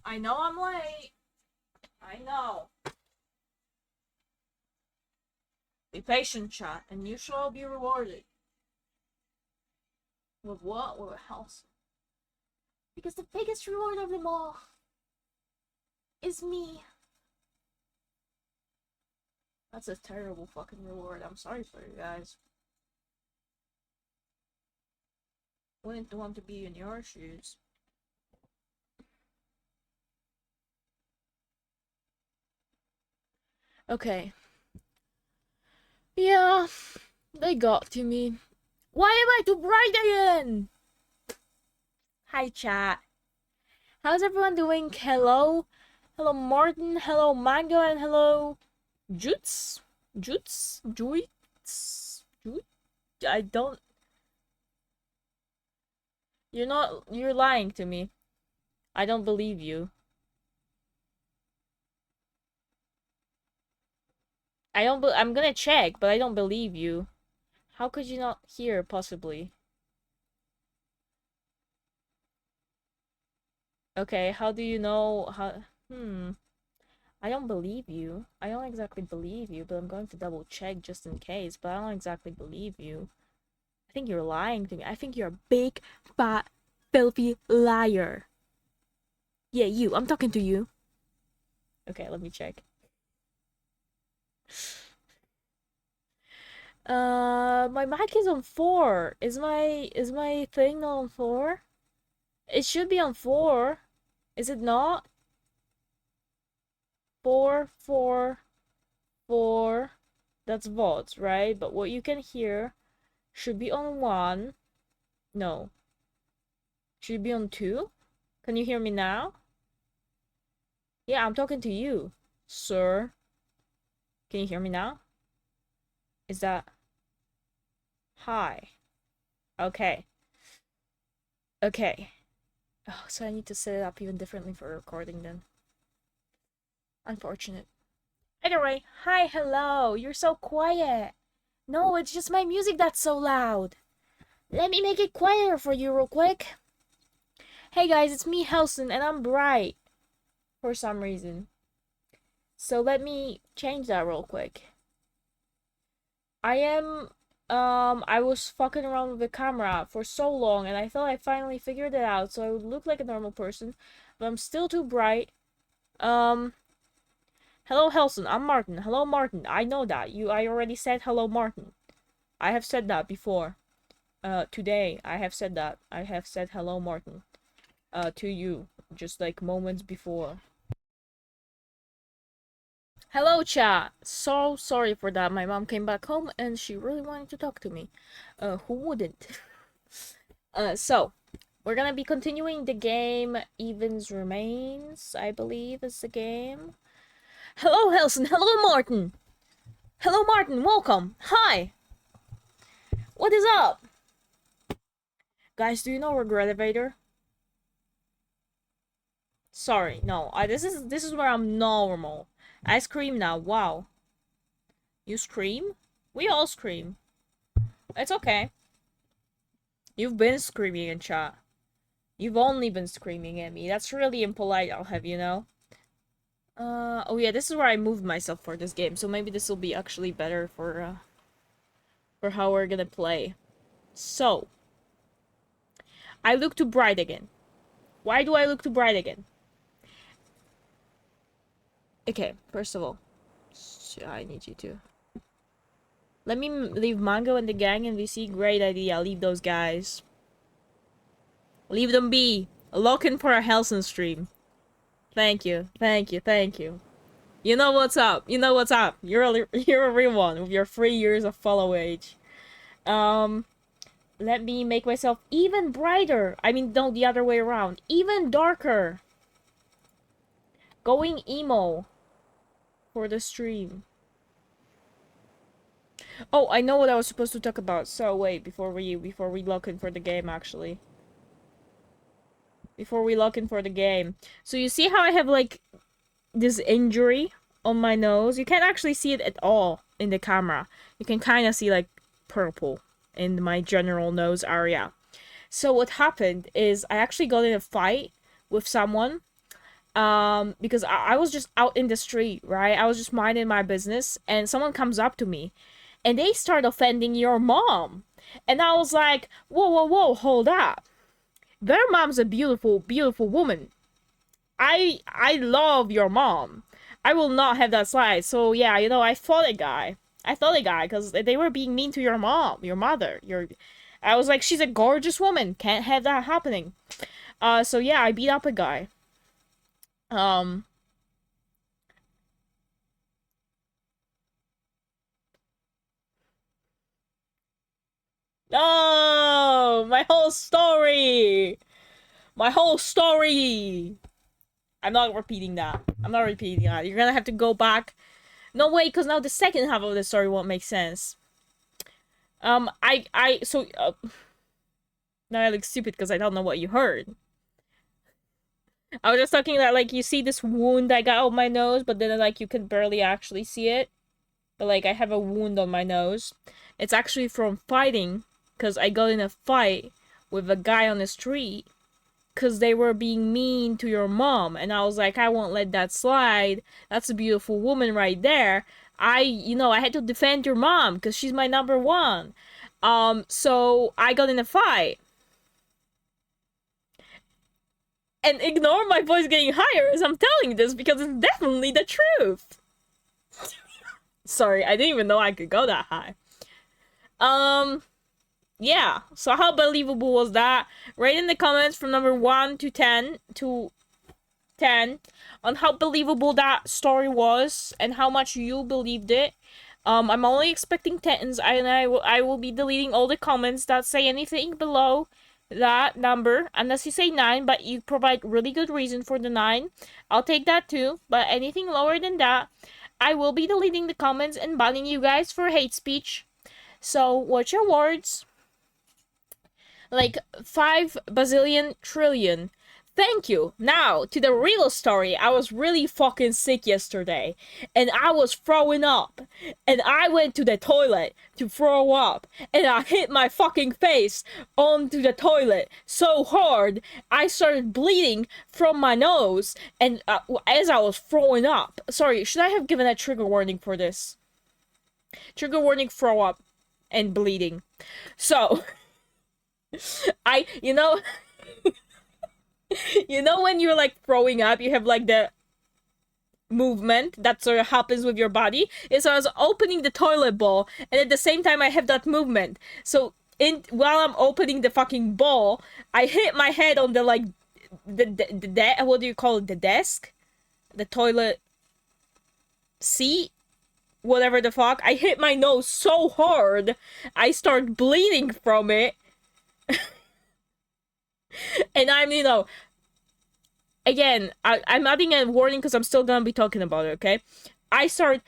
I know I'm late. I know. Be patient, chat, and you shall be rewarded. With what? With a house. Because the biggest reward of them all is me. That's a terrible fucking reward. I'm sorry for you guys. Wouldn't want to be in your shoes. Okay. Yeah, they got to me. Why am I too bright again? Hi, chat. How's everyone doing? Hello? Hello, Martin. Hello, Mango. And hello, Jutes? Jutes? Juits? Juit? I don't... You're lying to me. I don't believe you. I'm gonna check, but I don't believe you. How could you not hear, possibly? Okay, how do you know how... I don't believe you. I don't exactly believe you, but I'm going to double check just in case, but I don't exactly believe you. I think you're lying to me. I think you're a big, fat, filthy liar. Yeah, you. I'm talking to you. Okay, let me check. My mic is on 4. Is my thing not on 4? It should be on 4. Is it not? 4, 4, 4. That's VODs, right? But what you can hear should be on 1. No. Should be on 2? Can you hear me now? Yeah, I'm talking to you, sir. Can you hear me now? Is that... Hi. Okay. Okay. Oh, so I need to set it up even differently for recording then. Unfortunate. Anyway, hi, hello. You're so quiet. No, it's just my music that's so loud. Let me make it quieter for you real quick. Hey guys, it's me, Helson, and I'm bright. For some reason. So let me change that real quick. I was fucking around with the camera for so long, and I thought I finally figured it out, so I would look like a normal person, but I'm still too bright. Hello, Helson, I'm Martin. Hello, Martin. I know that. I already said hello, Martin. I have said that before. Today, I have said that. I have said hello, Martin. To you. Just like moments before. Hello, chat. So sorry for that. My mom came back home and she really wanted to talk to me. Who wouldn't? So we're gonna be continuing the game. Evens Remains, I believe, is the game. Hello, Helson. Hello, Martin. Hello, Martin. Welcome. Hi. What is up? Guys, do you know Regretivator? Sorry, no. This is where I'm normal. I scream now. Wow. You scream? We all scream. It's okay. You've been screaming in chat. You've only been screaming at me. That's really impolite, I'll have you know. Oh yeah, this is where I moved myself for this game, so maybe this will be actually better for how we're gonna play. So, I look too bright again. Why do I look too bright again? Okay, first of all, I need you to... Let me leave Mango and the gang in VC. Great idea. Leave those guys. Leave them be. Lock in for a Helson stream. Thank you. Thank you. Thank you. You know what's up. You know what's up. You're a real one with your 3 years of follow age. Let me make myself even brighter. I mean, no, the other way around. Even darker. Going emo for the stream. Oh, I know what I was supposed to talk about. So wait, before we lock in for the game, actually. Before we lock in for the game. So you see how I have like this injury on my nose? You can't actually see it at all in the camera. You can kind of see like purple in my general nose area. So what happened is I actually got in a fight with someone. Because I was just out in the street, right? I was just minding my business, and someone comes up to me, and they start offending your mom. And I was like, whoa, whoa, whoa, hold up. Their mom's a beautiful, beautiful woman. I love your mom. I will not have that slide. So yeah, you know, I fought a guy. Because they were being mean to your mom, your mother. I was like, she's a gorgeous woman. Can't have that happening. So yeah, I beat up a guy. Um, oh, my whole story. My whole story. I'm not repeating that. You're gonna have to go back. No way, because now the second half of the story won't make sense. So, now I look stupid because I don't know what you heard. I was just talking that, like, you see this wound I got on my nose, but then, like, you can barely actually see it. But, like, I have a wound on my nose. It's actually from fighting, because I got in a fight with a guy on the street, because they were being mean to your mom. And I was like, I won't let that slide. That's a beautiful woman right there. I had to defend your mom, because she's my number one. So I got in a fight. And ignore my voice getting higher as I'm telling this, because it's definitely the truth. Sorry, I didn't even know I could go that high. Yeah. So how believable was that? Write in the comments from number 1 to 10 on how believable that story was and how much you believed it. I'm only expecting 10s, and I will be deleting all the comments that say anything below that number, unless you say 9, but you provide really good reason for the 9. I'll take that too, but anything lower than that, I will be deleting the comments and banning you guys for hate speech. So watch your words. Like 5 bazillion trillion. Thank you. Now, to the real story. I was really fucking sick yesterday, and I was throwing up, and I went to the toilet to throw up, and I hit my fucking face onto the toilet so hard, I started bleeding from my nose, and as I was throwing up. Sorry, should I have given a trigger warning for this? Trigger warning, throw up, and bleeding. So, you know... You know when you're like throwing up, you have like the movement that sort of happens with your body? And so I was opening the toilet bowl, and at the same time I have that movement. So while I'm opening the fucking bowl, I hit my head on the like the what do you call it? The desk? The toilet seat? Whatever the fuck. I hit my nose so hard, I start bleeding from it. And I'm, again, I'm adding a warning because I'm still gonna be talking about it, okay? I start,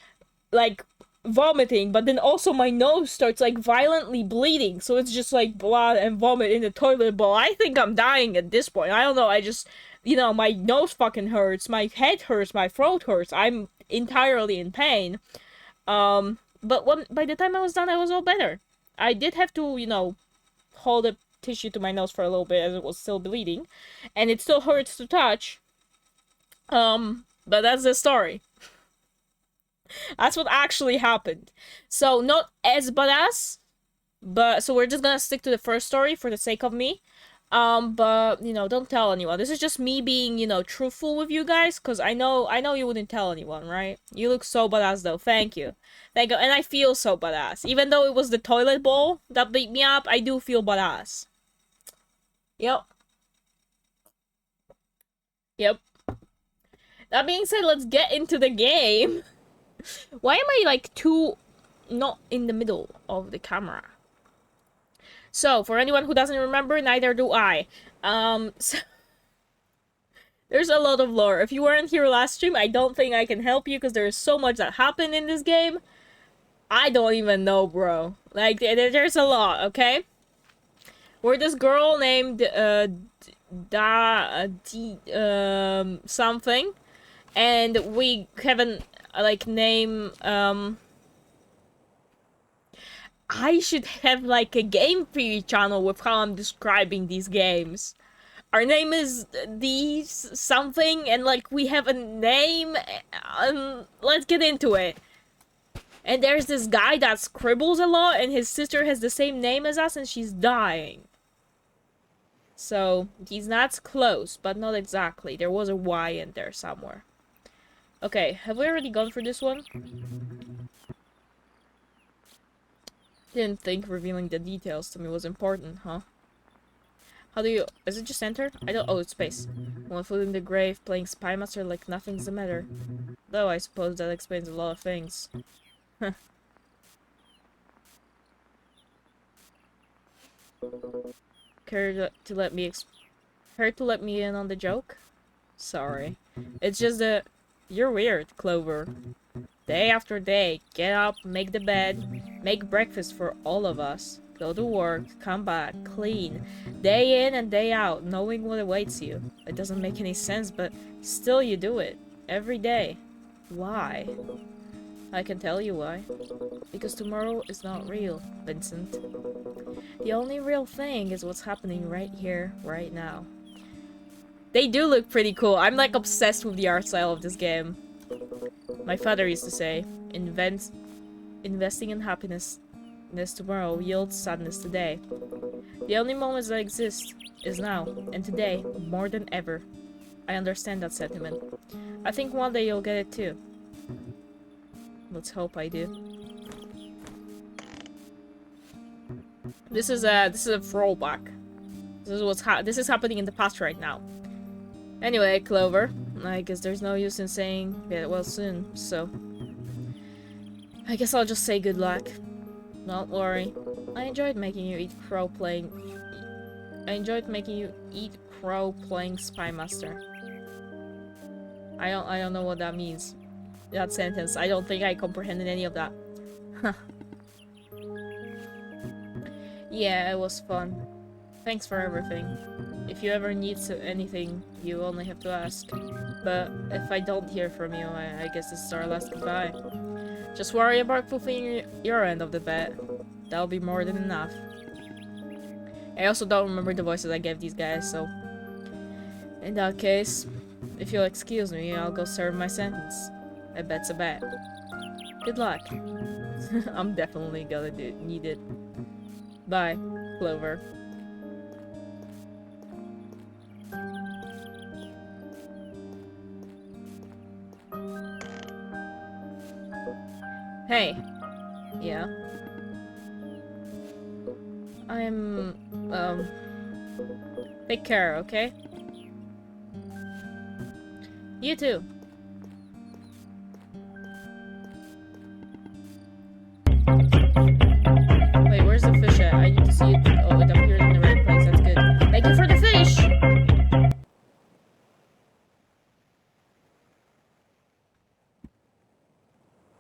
like, vomiting, but then also my nose starts, like, violently bleeding. So it's just, like, blood and vomit in the toilet bowl. I think I'm dying at this point. I don't know, I just, my nose fucking hurts, my head hurts, my throat hurts. I'm entirely in pain. But by the time I was done, I was all better. I did have to, hold a tissue to my nose for a little bit as it was still bleeding, and it still hurts to touch. But that's the story. That's what actually happened. So not as badass, but so we're just gonna stick to the first story for the sake of me. But don't tell anyone. This is just me being, truthful with you guys, because I know you wouldn't tell anyone, right? You look so badass though. Thank you. And I feel so badass. Even though it was the toilet bowl that beat me up, I do feel badass. Yep. Yep. That being said, let's get into the game. Why am I, like, not in the middle of the camera? So, for anyone who doesn't remember, neither do I. So there's a lot of lore. If you weren't here last stream, I don't think I can help you because there's so much that happened in this game. I don't even know, bro. Like, there's a lot, okay? We're this girl named, something. And we have an, name, I should have, like, a game theory channel with how I'm describing these games. our name is these something, and like we have a name. Let's get into it. And there's this guy that scribbles a lot, and his sister has the same name as us, and she's dying. So he's not close, but not exactly. There was a Y in there somewhere. Okay, have we already gone through this one? Didn't think revealing the details to me was important, huh? How do you... Is it just enter? I don't... Oh, it's space. One foot in the grave, playing Spy Master like nothing's the matter. Though I suppose that explains a lot of things. Care to let me in on the joke? Sorry. It's just that... You're weird, Clover. Day after day, get up, make the bed, make breakfast for all of us. Go to work, come back, clean. Day in and day out, knowing what awaits you. It doesn't make any sense, but still you do it. Every day. Why? I can tell you why. Because tomorrow is not real, Vincent. The only real thing is what's happening right here, right now. They do look pretty cool. I'm like obsessed with the art style of this game. My father used to say, investing in happiness tomorrow yields sadness today. The only moments that exist is now, and today, more than ever. I understand that sentiment. I think one day you'll get it too. Let's hope I do. This is a throwback. This is happening in the past right now. Anyway, Clover, I guess there's no use in saying get well soon, so... I guess I'll just say good luck. Don't worry. I enjoyed making you eat crow playing Spy Master. I don't know what that means. That sentence. I don't think I comprehended any of that. Yeah, it was fun. Thanks for everything. If you ever need anything, you only have to ask. But if I don't hear from you, I guess this is our last goodbye. Just worry about fulfilling your end of the bet. That'll be more than enough. I also don't remember the voices I gave these guys, so... In that case, if you'll excuse me, I'll go serve my sentence. A bet's a bet. Good luck. I'm definitely gonna need it. Bye, Clover. Hey. Yeah. Take care, okay? You too. Wait, where's the fish at? I need to see it. Oh, it appeared in the right place. That's good. Thank you for the fish!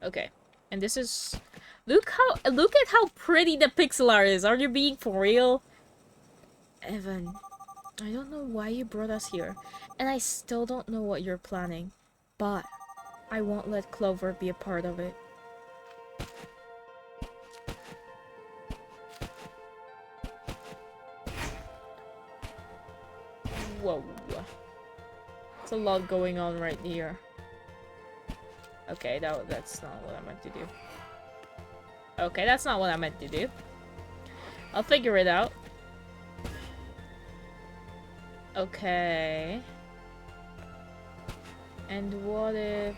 Okay. And this is... Look at how pretty the pixel art is. Are you being for real? Evan, I don't know why you brought us here, and I still don't know what you're planning, but I won't let Clover be a part of it. Whoa. There's a lot going on right here. Okay, that's not what I meant to do. Okay, that's not what I meant to do. I'll figure it out. Okay. And what if...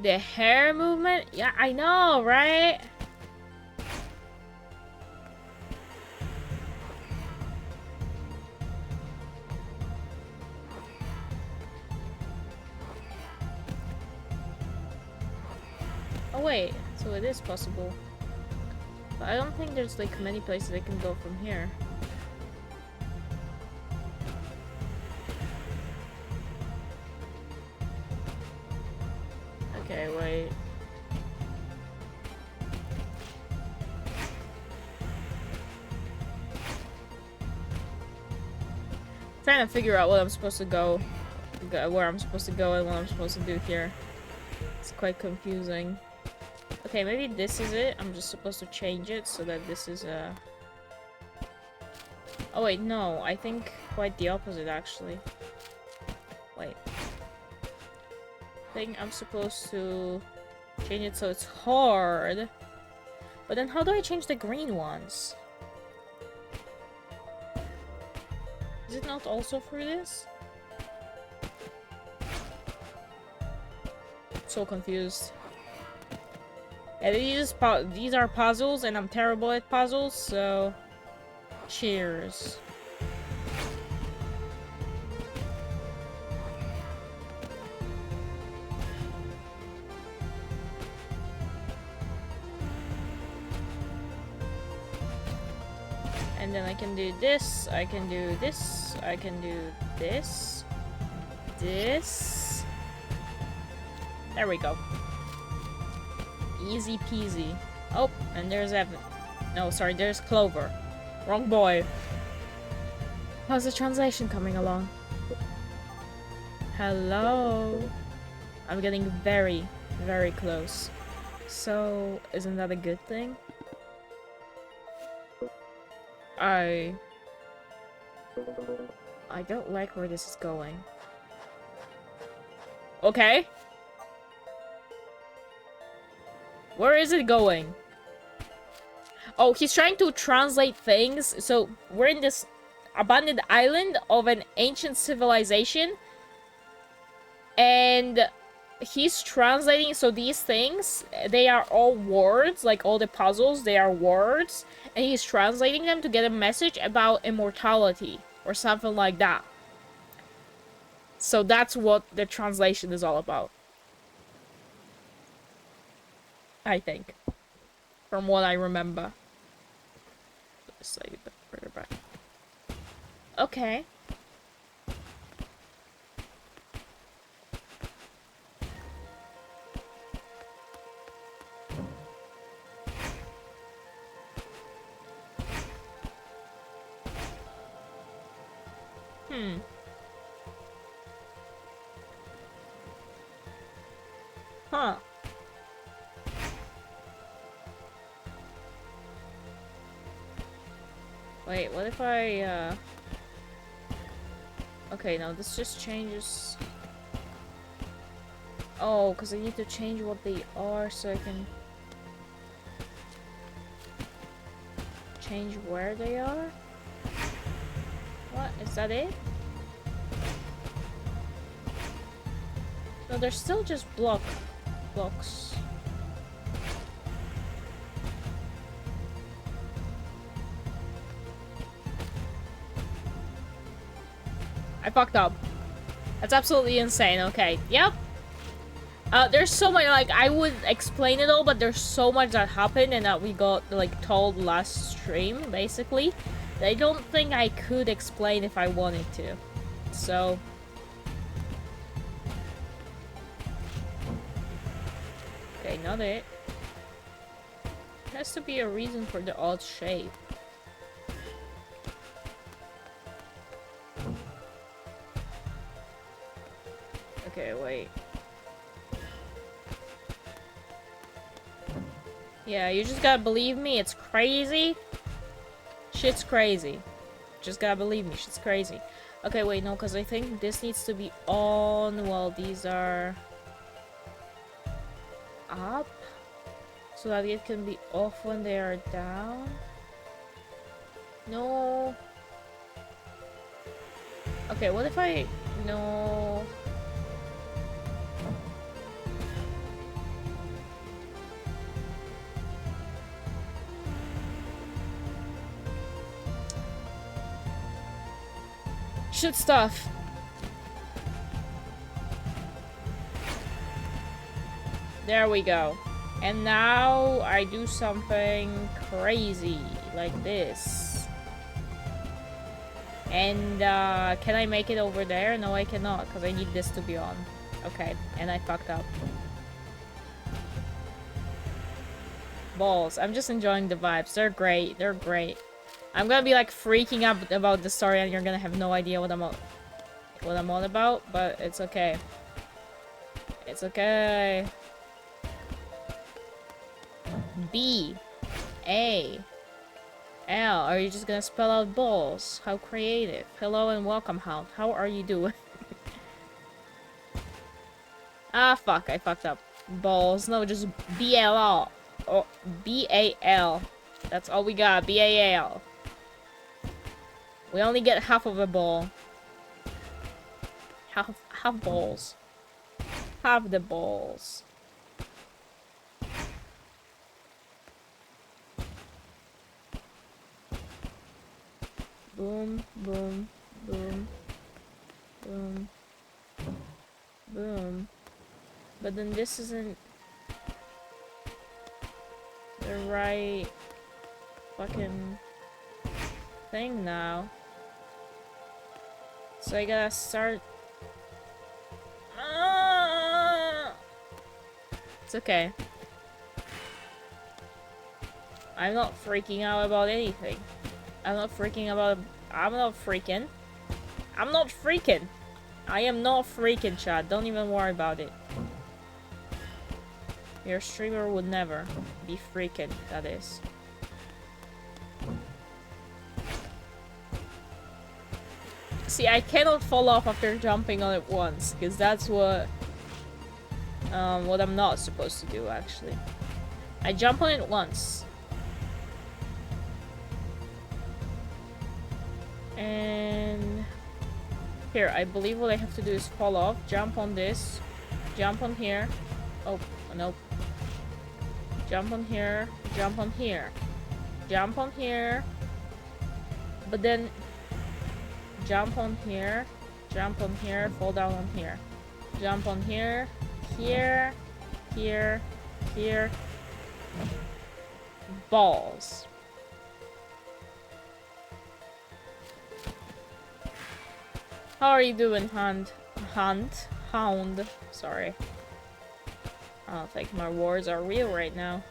The hair movement? Yeah, I know, right? Oh wait, so it is possible. But I don't think there's like many places I can go from here. Okay, wait. Trying to figure out what I'm supposed to go, where I'm supposed to go and what I'm supposed to do here. It's quite confusing. Okay, maybe this is it. I'm just supposed to change it so that this is Oh wait, no. I think quite the opposite, actually. Wait. I think I'm supposed to change it so it's hard. But then how do I change the green ones? Is it not also for this? So confused. Yeah, these are puzzles, and I'm terrible at puzzles, so... Cheers. And then I can do this, I can do this, I can do this. This. There we go. Easy peasy. Oh, and there's Evan. No, sorry, there's Clover. Wrong boy. How's the translation coming along? Hello? I'm getting very, very close. So, isn't that a good thing? I don't like where this is going. Okay. Where is it going? Oh, he's trying to translate things. So, we're in this abandoned island of an ancient civilization. And he's translating, so these things, they are all words, like all the puzzles, they are words. And he's translating them to get a message about immortality or something like that. So that's what the translation is all about. I think. From what I remember. Slightly bit further back. Okay. Huh. Wait, what if I, Okay, no, this just changes... Oh, because I need to change what they are so I can... change where they are? What? Is that it? No, they're still just blocks. I fucked up. That's absolutely insane. Okay. Yep. There's so much, like, I would explain it all, but there's so much that happened and that we got, like, told last stream, basically. That I don't think I could explain if I wanted to. So... Okay, not it. There has to be a reason for the odd shape. Okay, wait. Yeah, you just gotta believe me, it's crazy. Shit's crazy. Just gotta believe me, shit's crazy. Okay, wait, no, because I think this needs to be on while these are... up. So that it can be off when they are down. No. Okay, what if I... No... Shit stuff. There we go. And now I do something crazy like this. And can I make it over there? No, I cannot, because I need this to be on. Okay, and I fucked up. Balls. I'm just enjoying the vibes. They're great. They're great. I'm gonna be like freaking out about the story and you're gonna have no idea what I'm on about, but it's okay. It's okay. B A L, are you just gonna spell out balls? How creative. Hello and welcome, Hound. How are you doing? Ah, fuck, I fucked up. Balls. No, just B-L-L. Or B-A-L. That's all we got. B-A-L. We only get half of a ball. Half balls. Half the balls. Boom, boom, boom, boom, boom. But then this isn't the right fucking thing now. So I gotta start. It's okay. I'm not freaking out about anything. I'm not freaking. I am not freaking, Chad. Don't even worry about it. Your streamer would never be freaking, that is. See, I cannot fall off after jumping on it once, because that's what I'm not supposed to do, actually. I jump on it once. And here, I believe what I have to do is fall off, jump on this, jump on here. Oh, nope. Jump on here, jump on here, jump on here. But then jump on here, fall down on here. Jump on here, here, here, here. Balls. How are you doing, Hound? Sorry. I don't think my words are real right now.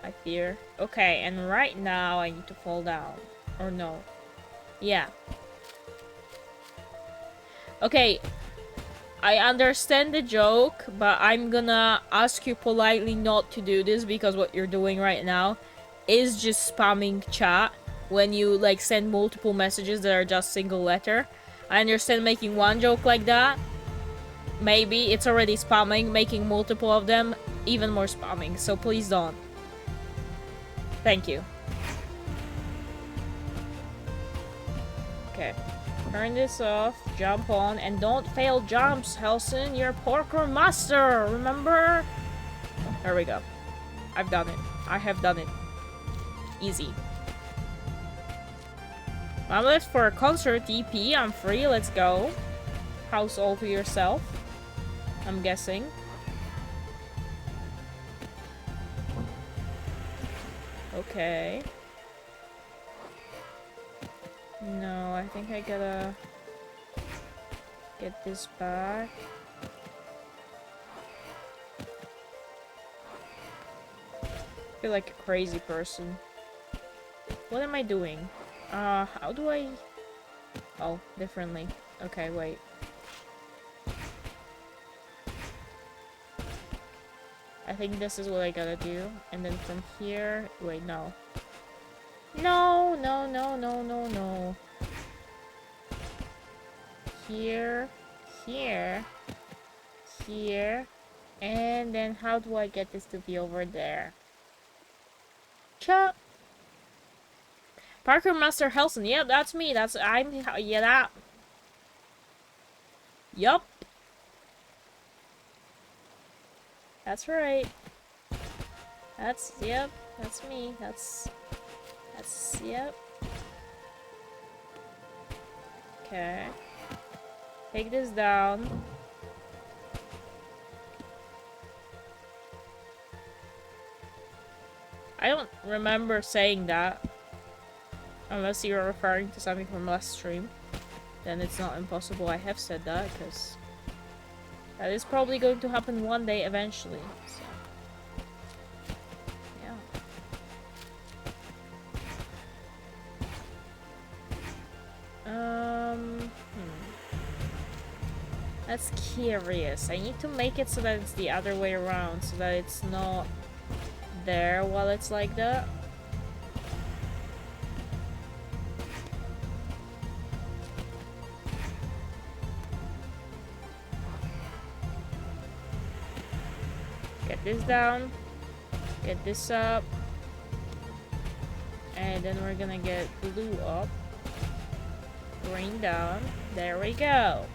I fear. Okay, and right now I need to fall down. Or no. Yeah. Okay. I understand the joke, but I'm gonna ask you politely not to do this because what you're doing right now is just spamming chat when you like send multiple messages that are just single letter. I understand making one joke like that. Maybe it's already spamming, making multiple of them even more spamming, so please don't. Thank you. Okay. Turn this off, jump on, and don't fail jumps, Helson. You're parkour master, remember? There we go. I've done it. I have done it. Easy. I'm left for a concert, EP. I'm free, let's go. House all to yourself, I'm guessing. Okay. No, I think I gotta get this back. I feel like a crazy person. What am I doing? How do I... Oh, differently. Okay, wait. I think this is what I gotta do. And then from here... Wait, no. No, no, no, no, no, no. Here, here, here. And then how do I get this to be over there? Chop! Parkour Master Helson. Yeah, that's me. Yeah, that. Yup. That's right. Yep. That's me. Yep. Okay. Take this down. I don't remember saying that. Unless you're referring to something from last stream. Then it's not impossible I have said that, because that is probably going to happen one day eventually. So. That's curious. I need to make it so that it's the other way around, so that it's not there while it's like that. this down. Get this up. And then we're gonna get blue up. Green down. There we go.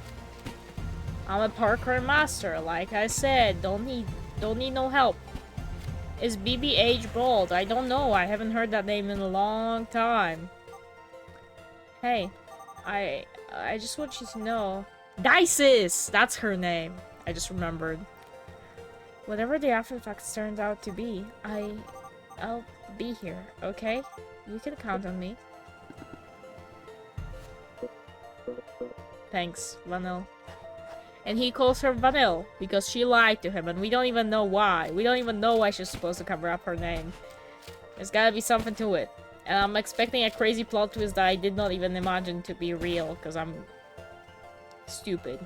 I'm a parkour master, like I said. Don't need no help. Is BBH bald? I don't know. I haven't heard that name in a long time. Hey, I just want you to know. Dices! That's her name. I just remembered. Whatever the after effects turns out to be, I'll be here, okay? You can count on me. Thanks, Vanille. And he calls her Vanille because she lied to him and we don't even know why. We don't even know why she's supposed to cover up her name. There's gotta be something to it. And I'm expecting a crazy plot twist that I did not even imagine to be real because I'm stupid.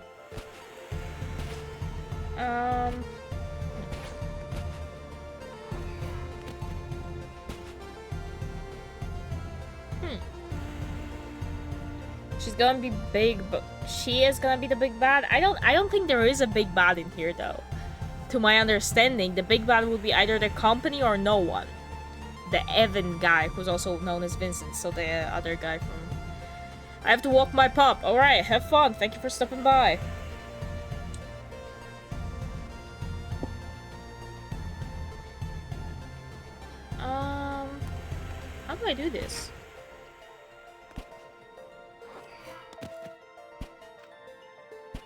She's gonna be big, but she is gonna be the big bad. I don't think there is a big bad in here though. To my understanding, the big bad would be either the company or no one. The Evan guy, who's also known as Vincent, so the other guy from... I have to walk my pup. Alright, have fun. Thank you for stopping by. How do I do this?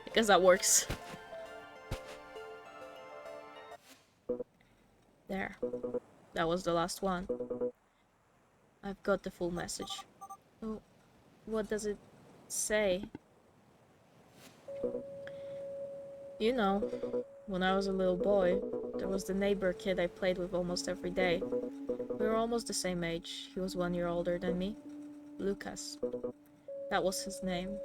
I guess that works. There. That was the last one. I've got the full message. Oh, what does it say? You know, when I was a little boy, there was the neighbor kid I played with almost every day. We were almost the same age. He was 1 year older than me. Lucas. That was his name.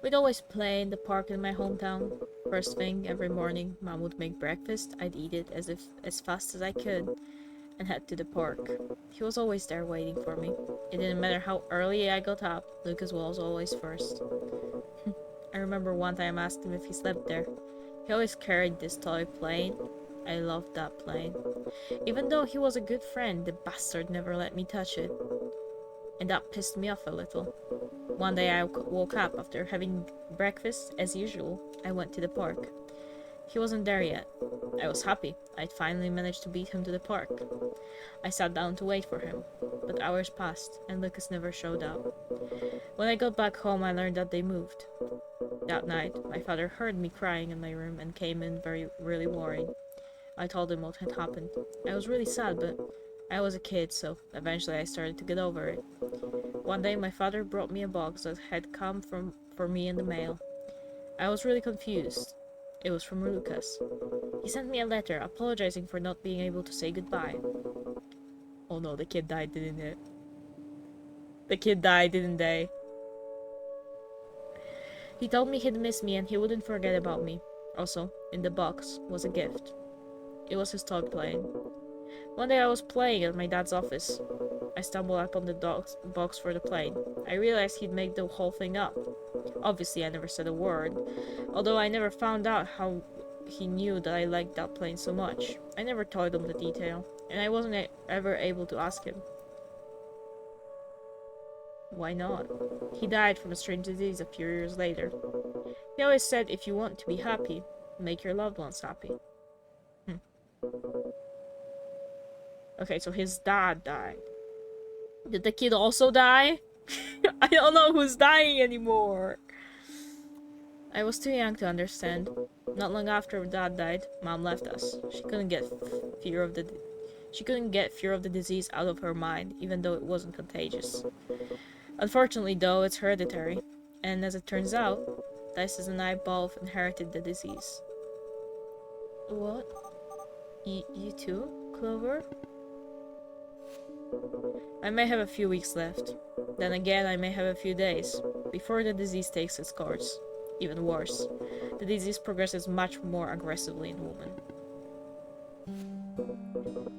We'd always play in the park in my hometown. First thing, every morning, Mom would make breakfast. I'd eat it as fast as I could and head to the park. He was always there waiting for me. It didn't matter how early I got up, Lucas was always first. I remember one time I asked him if he slept there. He always carried this toy plane. I loved that plane. Even though he was a good friend, the bastard never let me touch it. And that pissed me off a little. One day I woke up after having breakfast. As usual, I went to the park. He wasn't there yet. I was happy. I'd finally managed to beat him to the park. I sat down to wait for him, but hours passed and Lucas never showed up. When I got back home, I learned that they moved. That night, my father heard me crying in my room and came in really worried. I told him what had happened. I was really sad, but I was a kid, so eventually I started to get over it. One day, my father brought me a box that had come for me in the mail. I was really confused. It was from Lucas. He sent me a letter apologizing for not being able to say goodbye. Oh no, the kid died, didn't it? The kid died, didn't they? He told me he'd miss me and he wouldn't forget about me. Also, in the box was a gift. It was his toy plane. One day I was playing at my dad's office. I stumbled upon the box for the plane. I realized he'd made the whole thing up. Obviously, I never said a word, although I never found out how he knew that I liked that plane so much. I never told him the detail, and I wasn't ever able to ask him. Why not? He died from a strange disease a few years later. He always said, if you want to be happy, make your loved ones happy. Okay, so his dad died. Did the kid also die? I don't know who's dying anymore. I was too young to understand. Not long after Dad died, Mom left us. She couldn't get fear of the disease out of her mind, even though it wasn't contagious. Unfortunately, though, it's hereditary, and as it turns out, Dices and I both inherited the disease. What? You too, Clover? I may have a few weeks left. Then again, I may have a few days, before the disease takes its course. Even worse, the disease progresses much more aggressively in women.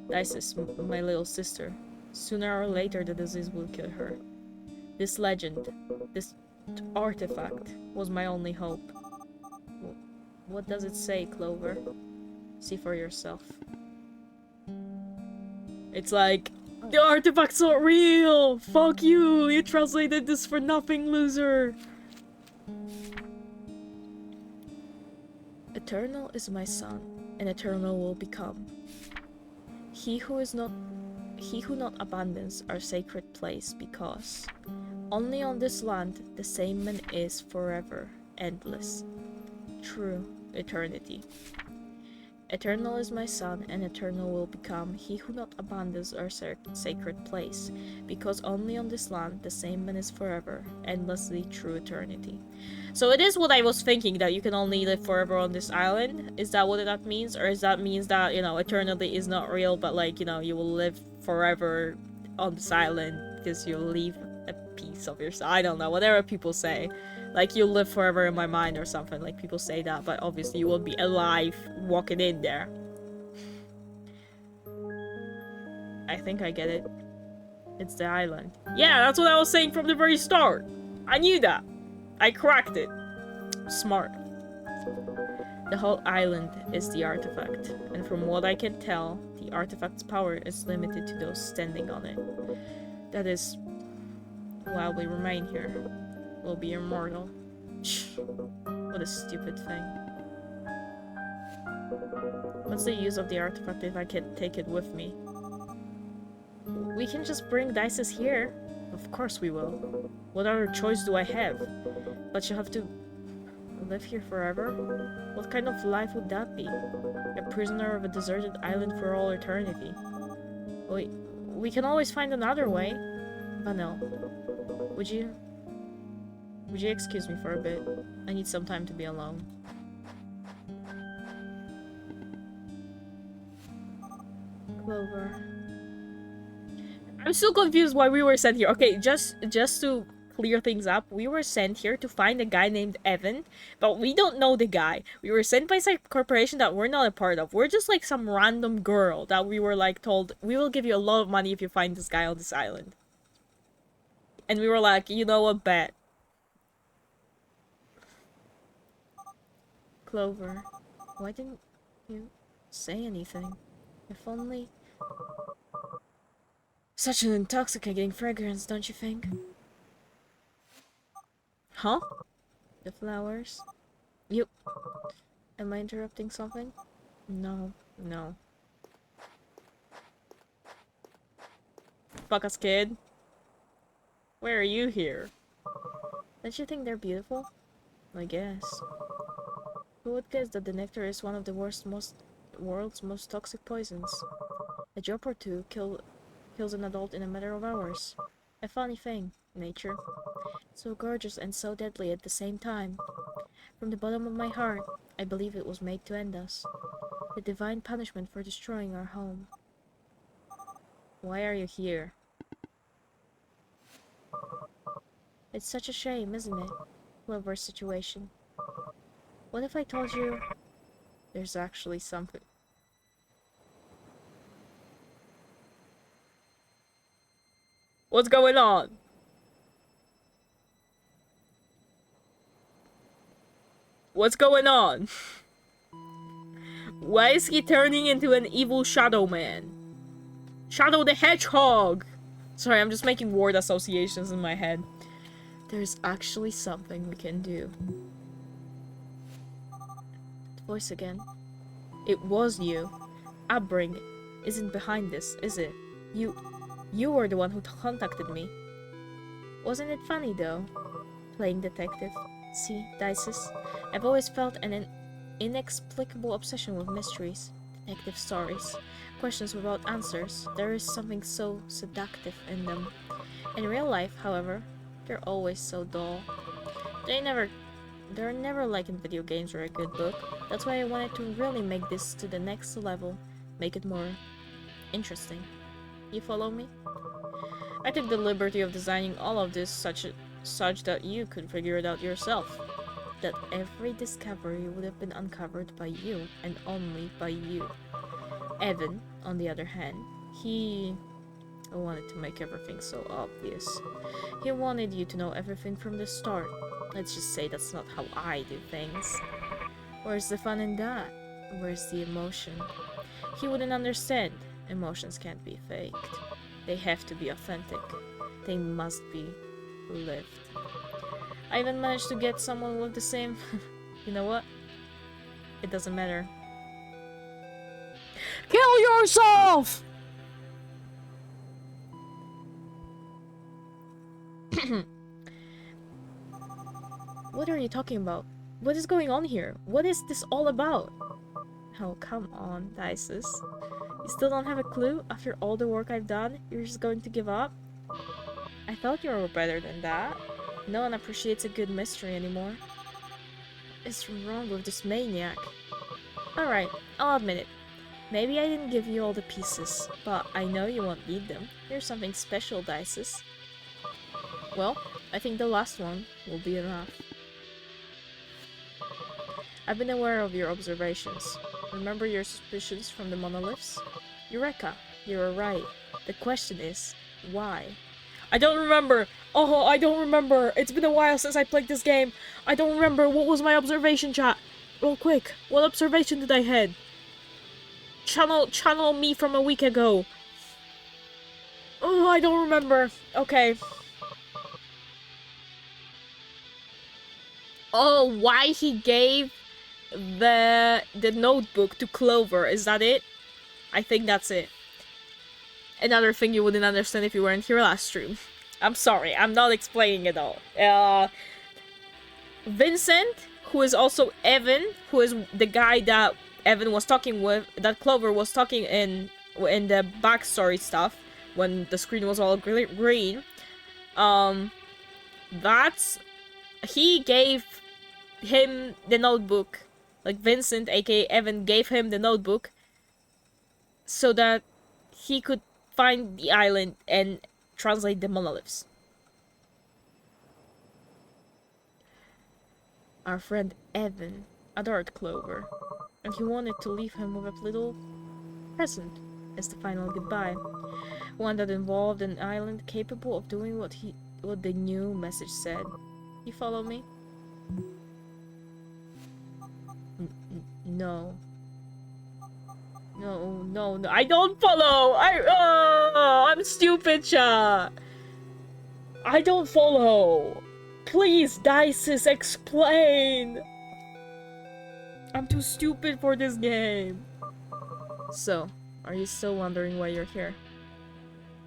Dices, my little sister. Sooner or later, the disease will kill her. This legend, this artifact, was my only hope. What does it say, Clover? See for yourself. It's like, the artifact's not real! Fuck you! You translated this for nothing, loser! Eternal is my son, and eternal will become. He who not abandons our sacred place, because only on this land the same man is forever, endless, true eternity. Eternal is my son, and eternal will become he who not abandons our sacred place, because only on this land the same man is forever, endlessly true eternity. So it is what I was thinking, that you can only live forever on this island. Is that what that means? Or is that means that, you know, eternity is not real, but like, you know, you will live forever on this island because you'll leave a piece of yourself. I don't know, whatever people say. Like, you'll live forever in my mind or something. Like, people say that, but obviously you will be alive walking in there. I think I get it. It's the island. Yeah, that's what I was saying from the very start. I knew that. I cracked it. Smart. The whole island is the artifact, and from what I can tell, the artifact's power is limited to those standing on it. That is, while we remain here, we'll be immortal. What a stupid thing. What's the use of the artifact if I can't take it with me? We can just bring dices here. Of course we will. What other choice do I have? But you have to live here forever? What kind of life would that be? A prisoner of a deserted island for all eternity. We can always find another way. Vanel, would you excuse me for a bit? I need some time to be alone. Clover. I'm still confused why we were sent here. Okay, just to clear things up, we were sent here to find a guy named Evan, but we don't know the guy. We were sent by some corporation that we're not a part of. We're just like some random girl that we were like told, we will give you a lot of money if you find this guy on this island. And we were like, you know what, bet. Clover, why didn't you say anything? If only... Such an intoxicating fragrance, don't you think? Huh? The flowers? You... Am I interrupting something? No. Fuck us, kid. Where are you here? Don't you think they're beautiful? I guess. Who would guess that the nectar is one of the world's most toxic poisons? A drop or two kills an adult in a matter of hours. A funny thing, nature. So gorgeous and so deadly at the same time. From the bottom of my heart, I believe it was made to end us. The divine punishment for destroying our home. Why are you here? It's such a shame, isn't it? Clover's situation. What if I told you there's actually something? What's going on? What's going on? Why is he turning into an evil shadow man? Shadow the Hedgehog! Sorry, I'm just making word associations in my head. There's actually something we can do. Voice again. It was you. Upbring isn't behind this, is it? You were the one who contacted me. Wasn't it funny, though? Playing detective. See, Dices, I've always felt an inexplicable obsession with mysteries. Detective stories. Questions without answers. There is something so seductive in them. In real life, however, they're always so dull. They're never like in video games or a good book. That's why I wanted to really make this to the next level. Make it more interesting. You follow me? I took the liberty of designing all of this such that you could figure it out yourself. That every discovery would have been uncovered by you, and only by you. Evan, on the other hand, he wanted to make everything so obvious. He wanted you to know everything from the start. Let's just say that's not how I do things. Where's the fun in that? Where's the emotion? He wouldn't understand. Emotions can't be faked. They have to be authentic. They must be lived. I even managed to get someone with the same... You know what? It doesn't matter. Kill yourself! What are you talking about? What is going on here? What is this all about? Oh, come on, Dices. You still don't have a clue? After all the work I've done, you're just going to give up? I thought you were better than that. No one appreciates a good mystery anymore. What's wrong with this maniac? Alright, I'll admit it. Maybe I didn't give you all the pieces, but I know you won't need them. You're something special, Dices. Well, I think the last one will be enough. I've been aware of your observations. Remember your suspicions from the monoliths? Eureka! You were right. The question is, why? I don't remember! Oh, I don't remember! It's been a while since I played this game. I don't remember. What was my observation, chat? Real quick, what observation did I had? Channel me from a week ago. Oh, I don't remember. Okay. Oh, why he gave the notebook to Clover, is that it? I think that's it. Another thing you wouldn't understand if you weren't here last stream. I'm sorry, I'm not explaining it all. Vincent, who is also Evan, who is the guy that Evan was talking with, that Clover was talking in the backstory stuff, when the screen was all green, that's... he gave him the notebook. Like, Vincent, aka Evan, gave him the notebook so that he could find the island and translate the monoliths. Our friend Evan adored Clover, and he wanted to leave him with a little present as the final goodbye. One that involved an island capable of doing what the new message said. You follow me? No. No, I don't follow! I'm stupid, chat! I don't follow! Please, Dices, explain! I'm too stupid for this game. So, are you still wondering why you're here?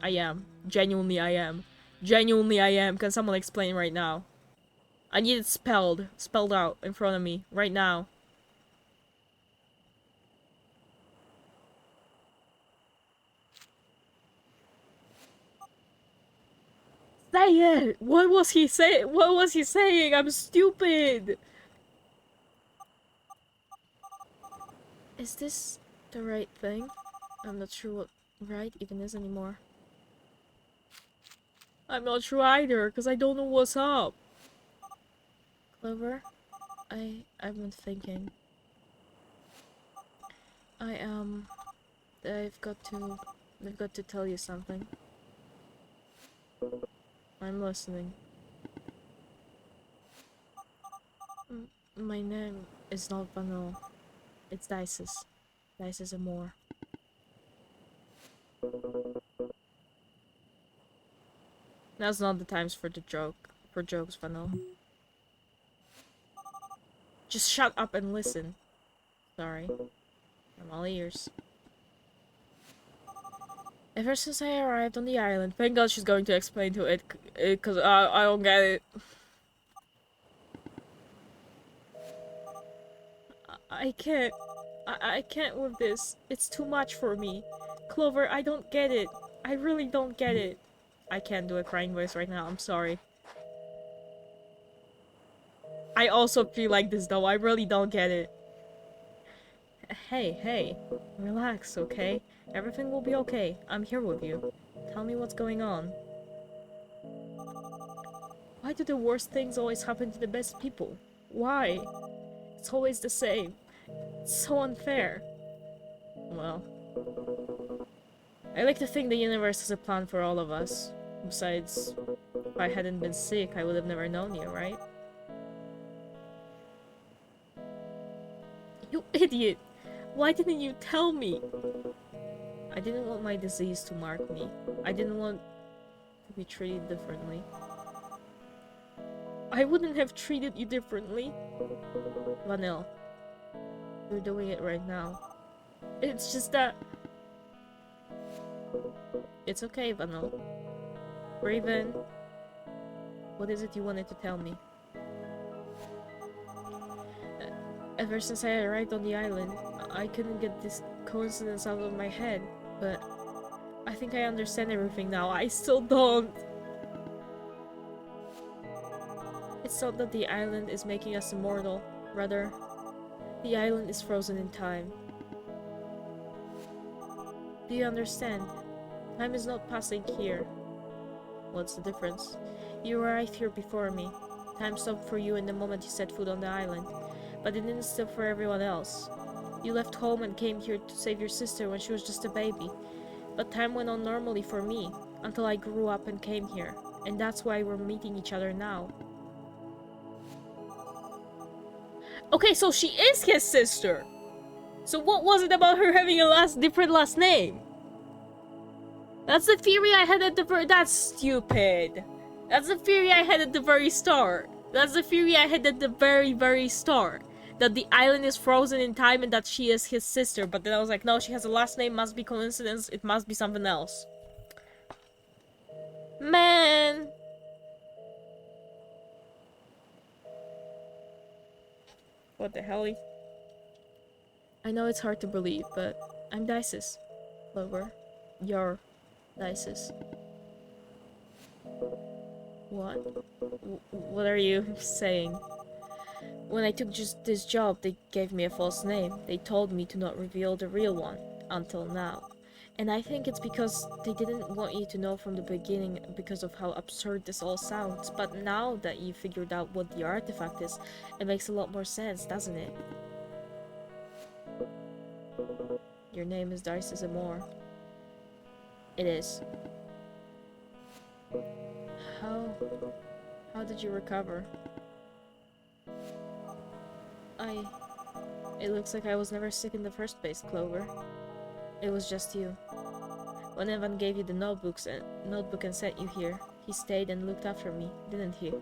I am. Genuinely, I am. Genuinely, I am. Can someone explain right now? I need it spelled out in front of me, right now. Say it! What was he saying? What was he saying? I'm stupid! Is this the right thing? I'm not sure what right even is anymore. I'm not sure either, because I don't know what's up. Clover, I've been thinking. I've got to tell you something. I'm listening. My name is not Vanilla. It's Dices. Dices Amor. Now's not the times for jokes, Vanilla. Just shut up and listen. Sorry. I'm all ears. Ever since I arrived on the island, thank God she's going to explain to it, because I don't get it. I can't. I can't with this. It's too much for me. Clover, I don't get it. I really don't get it. I can't do a crying voice right now, I'm sorry. I also feel like this though, I really don't get it. Hey, relax, okay? Everything will be okay. I'm here with you. Tell me what's going on. Why do the worst things always happen to the best people? Why? It's always the same. It's so unfair. Well, I like to think the universe has a plan for all of us. Besides, if I hadn't been sick, I would have never known you, right? You idiot! Why didn't you tell me? I didn't want my disease to mark me. I didn't want to be treated differently. I wouldn't have treated you differently. Vanille, you're doing it right now. It's just that... It's okay, Vanille. Raven, what is it you wanted to tell me? Ever since I arrived on the island, I couldn't get this coincidence out of my head, but I think I understand everything now. I still don't. It's not that the island is making us immortal. Rather, the island is frozen in time. Do you understand? Time is not passing here. What's the difference? You arrived here before me. Time stopped for you in the moment you set foot on the island. But it didn't stop for everyone else. You left home and came here to save your sister when she was just a baby. But time went on normally for me, until I grew up and came here. And that's why we're meeting each other now. Okay, so she is his sister! So what was it about her having a different last name? That's the theory I had at the that's stupid! That's the theory I had at the very start. That's the theory I had at the very start. That the island is frozen in time and that she is his sister. But then I was like, no, she has a last name, must be coincidence, it must be something else. Man! What the hell? I know it's hard to believe, but I'm Dices. Clover. You're Dices. What? What are you saying? When I took just this job, they gave me a false name. They told me to not reveal the real one, until now. And I think it's because they didn't want you to know from the beginning because of how absurd this all sounds. But now that you figured out what the artifact is, it makes a lot more sense, doesn't it? Your name is Dices Amor. It is. How did you recover? It looks like I was never sick in the first place, Clover. It was just you. When Evan gave you the notebook and sent you here, he stayed and looked after me, didn't he?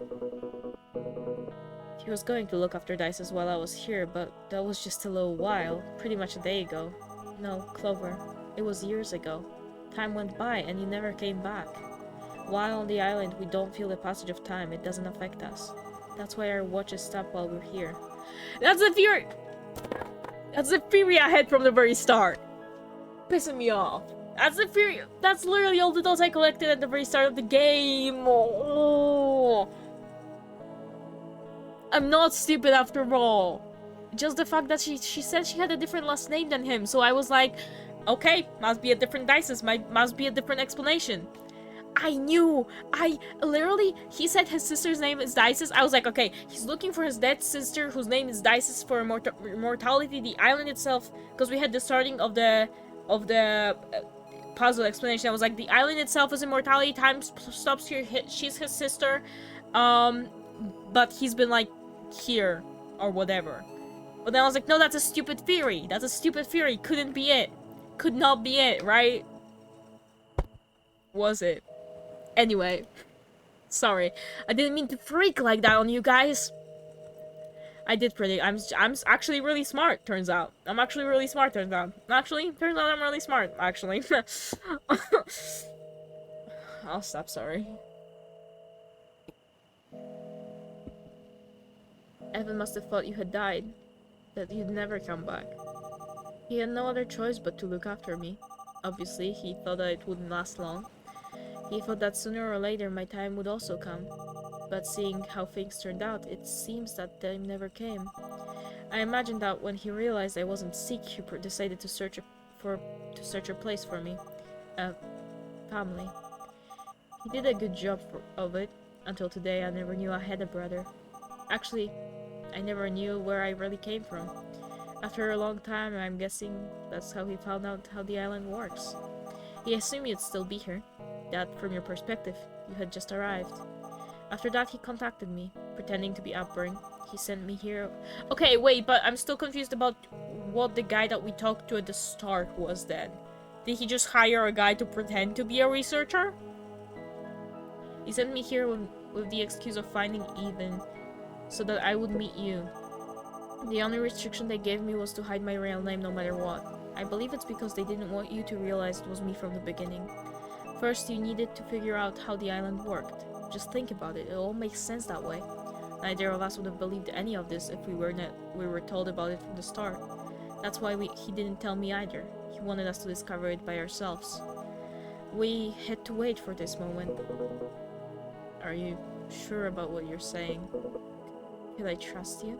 He was going to look after Dices while I was here, but that was just a little while, pretty much a day ago. No, Clover, it was years ago. Time went by and you never came back. While on the island, we don't feel the passage of time, it doesn't affect us. That's why our watches stop while we're here. That's the theory! That's the theory I had from the very start. Pissing me off. That's the theory. That's literally all the notes I collected at the very start of the game. Oh. I'm not stupid after all. Just the fact that she said she had a different last name than him, so I was like, okay, must be a different Dices, must be a different explanation. I knew! He said his sister's name is Dices. I was like, okay, he's looking for his dead sister whose name is Dices for immortality. The island itself, because we had the starting of the puzzle explanation. I was like, the island itself is immortality, time stops here, she's his sister, but he's been like, here, or whatever. But then I was like, no, that's a stupid theory. That's a stupid theory. Couldn't be it. Could not be it, right? Was it? Anyway, sorry. I didn't mean to freak like that on you guys. I did predict. I'm actually really smart, turns out. I'm actually really smart, turns out. Actually, turns out I'm really smart, actually. I'll stop, sorry. Evan must have thought you had died. That you'd never come back. He had no other choice but to look after me. Obviously, he thought that it wouldn't last long. He thought that sooner or later my time would also come. But seeing how things turned out, it seems that time never came. I imagine that when he realized I wasn't sick, he decided to search a place for me. A family. He did a good job of it. Until today, I never knew I had a brother. Actually, I never knew where I really came from. After a long time, I'm guessing that's how he found out how the island works. He assumed you'd still be here. That, from your perspective, you had just arrived. After that, he contacted me, pretending to be outgoing. He sent me here. Okay, wait, but I'm still confused about what the guy that we talked to at the start was then. Did he just hire a guy to pretend to be a researcher? He sent me here with the excuse of finding Ethan, so that I would meet you. The only restriction they gave me was to hide my real name no matter what. I believe it's because they didn't want you to realize it was me from the beginning. First, you needed to figure out how the island worked. Just think about it, it all makes sense that way. Neither of us would have believed any of this if we were told about it from the start. That's why he didn't tell me either. He wanted us to discover it by ourselves. We had to wait for this moment. Are you sure about what you're saying? Can I trust you?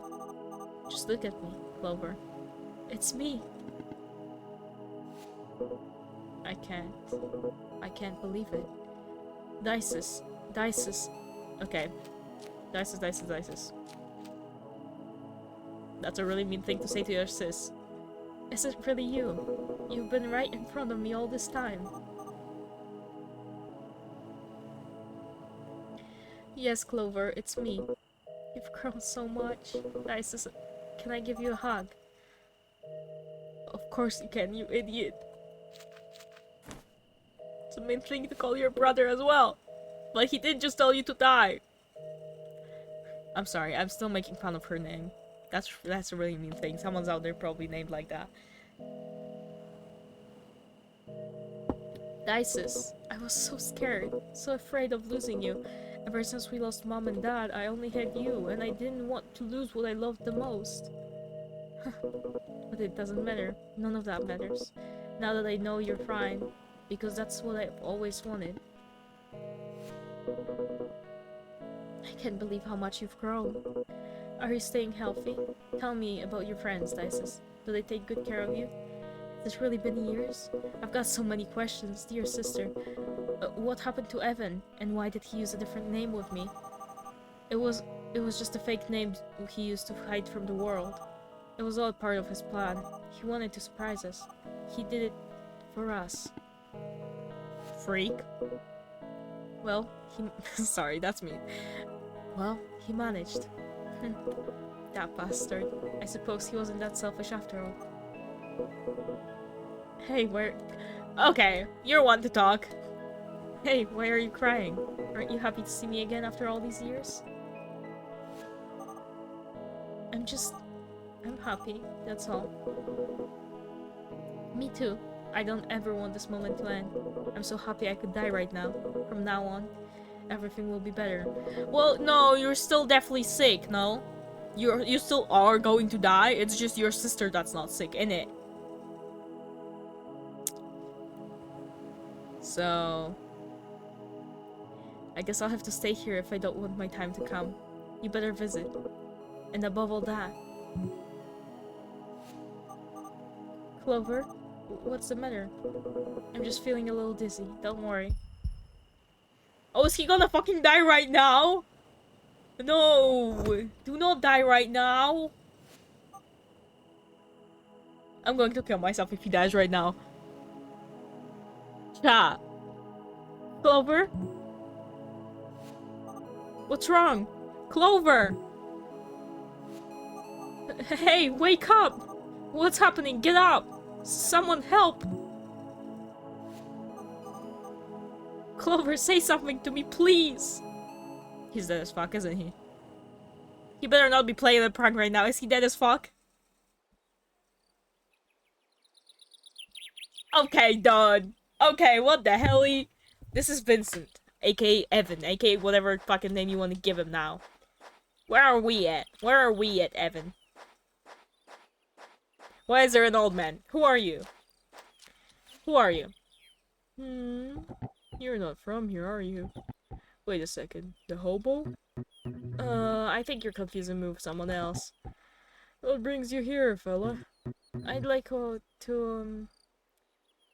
Just look at me, Clover. It's me. I can't believe it. Dices. Okay. Dices. That's a really mean thing to say to your sis. Is it really you? You've been right in front of me all this time. Yes, Clover, it's me. You've grown so much. Dices, can I give you a hug? Of course you can, you idiot. It's a mean thing to call your brother as well. But he didn't just tell you to die. I'm sorry, I'm still making fun of her name. That's a really mean thing. Someone's out there probably named like that. Dices, I was so scared, so afraid of losing you. Ever since we lost Mom and Dad, I only had you, and I didn't want to lose what I loved the most. But it doesn't matter. None of that matters. Now that I know you're fine, because that's what I've always wanted. I can't believe how much you've grown. Are you staying healthy? Tell me about your friends, Dices. Do they take good care of you? Has it really been years? I've got so many questions, dear sister. What happened to Evan, and why did he use a different name with me? It was just a fake name he used to hide from the world. It was all part of his plan. He wanted to surprise us. He did it for us. Freak. Well, sorry, that's me. Well, he managed. That bastard. I suppose he wasn't that selfish after all. Hey, where... Okay, you're one to talk. Hey, why are you crying? Aren't you happy to see me again after all these years? I'm happy, that's all. Me too. I don't ever want this moment to end. I'm so happy I could die right now. From now on, everything will be better. Well, no, you're still definitely sick, no? You still are going to die, it's just your sister that's not sick, innit? So... I guess I'll have to stay here if I don't want my time to come. You better visit. And above all that... Clover? What's the matter? I'm just feeling a little dizzy. Don't worry. Oh, is he gonna fucking die right now? No! Do not die right now! I'm going to kill myself if he dies right now. Chat. Clover? What's wrong? Clover! Hey, wake up! What's happening? Get up! Someone help! Clover, say something to me, please! He's dead as fuck, isn't he? He better not be playing a prank right now. Is he dead as fuck? Okay, done. Okay, what the hell? This is Vincent, aka Evan, aka whatever fucking name you want to give him now. Where are we at? Where are we at, Evan? Why is there an old man? Who are you? Who are you? You're not from here, are you? Wait a second. The hobo? I think you're confusing me with someone else. What brings you here, fella? I'd like to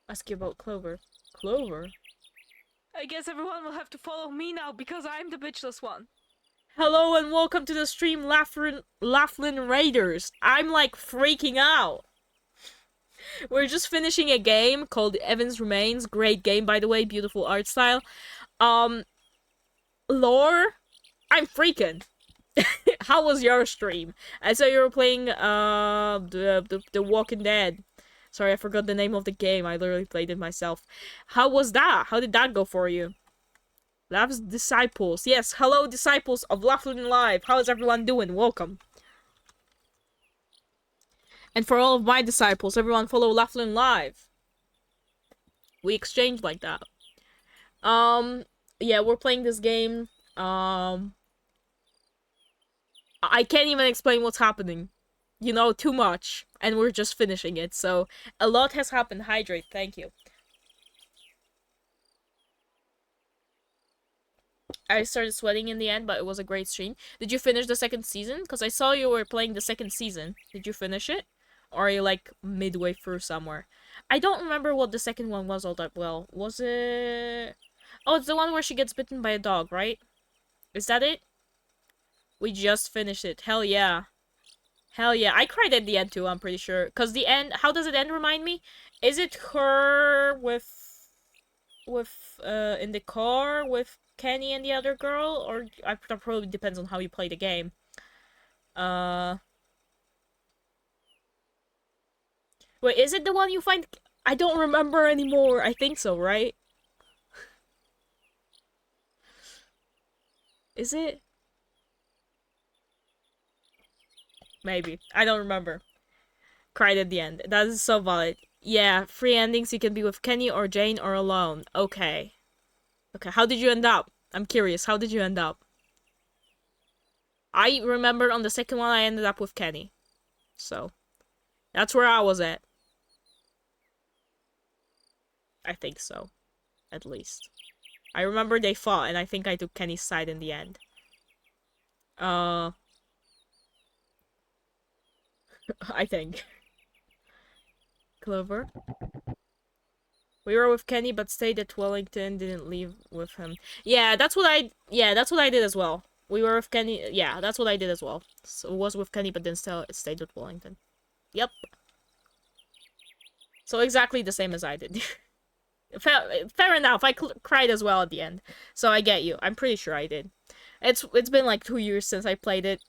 ask you about Clover. Clover? I guess everyone will have to follow me now because I'm the bitchless one. Hello and welcome to the stream, Laughlin Raiders. I'm like freaking out. We're just finishing a game called Evan's Remains. Great game, by the way. Beautiful art style. Lore? I'm freaking. How was your stream? I saw you were playing the Walking Dead. Sorry, I forgot the name of the game. I literally played it myself. How was that? How did that go for you? Love's disciples. Yes, hello disciples of Laughlin Live. How is everyone doing? Welcome. And for all of my disciples, everyone follow Laughlin Live. We exchange like that. Yeah, we're playing this game. I can't even explain what's happening. You know, too much. And we're just finishing it, so a lot has happened. Hydrate, thank you. I started sweating in the end, but it was a great stream. Did you finish the second season? Because I saw you were playing the second season. Did you finish it? Or are you like midway through somewhere? I don't remember what the second one was all that well. Was it... Oh, it's the one where she gets bitten by a dog, right? Is that it? We just finished it. Hell yeah. Hell yeah. I cried at the end too, I'm pretty sure. Because the end... How does it end, remind me? Is it her with... in the car with Kenny and the other girl? Or... that probably depends on how you play the game. Wait, is it the one you find... I don't remember anymore. I think so, right? Is it? Maybe. I don't remember. Cried at the end. That is so valid. Yeah, free endings. You can be with Kenny or Jane or alone. Okay. Okay, how did you end up? I'm curious. How did you end up? I remember on the second one I ended up with Kenny. So, that's where I was at. I think so. At least. I remember they fought and I think I took Kenny's side in the end. I think. Clover. We were with Kenny but stayed at Wellington, didn't leave with him. Yeah, that's what I did as well. We were with Kenny, yeah, that's what I did as well. So was with Kenny but then still stayed with Wellington. Yep. So exactly the same as I did. Fair enough, I cried as well at the end. So I get you, I'm pretty sure I did. It's been like 2 years since I played it.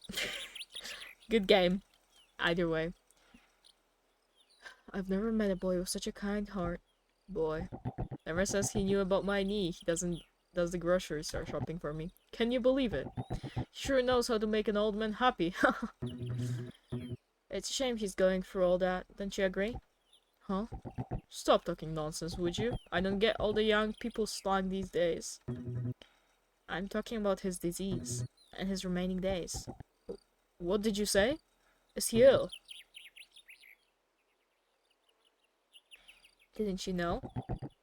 Good game. Either way. I've never met a boy with such a kind heart. Boy. Ever since he knew about my knee, he does the grocery store shopping for me. Can you believe it? He sure knows how to make an old man happy. It's a shame he's going through all that, don't you agree? Huh? Stop talking nonsense, would you? I don't get all the young people slang these days. I'm talking about his disease, and his remaining days. What did you say? Is he ill? Didn't you know?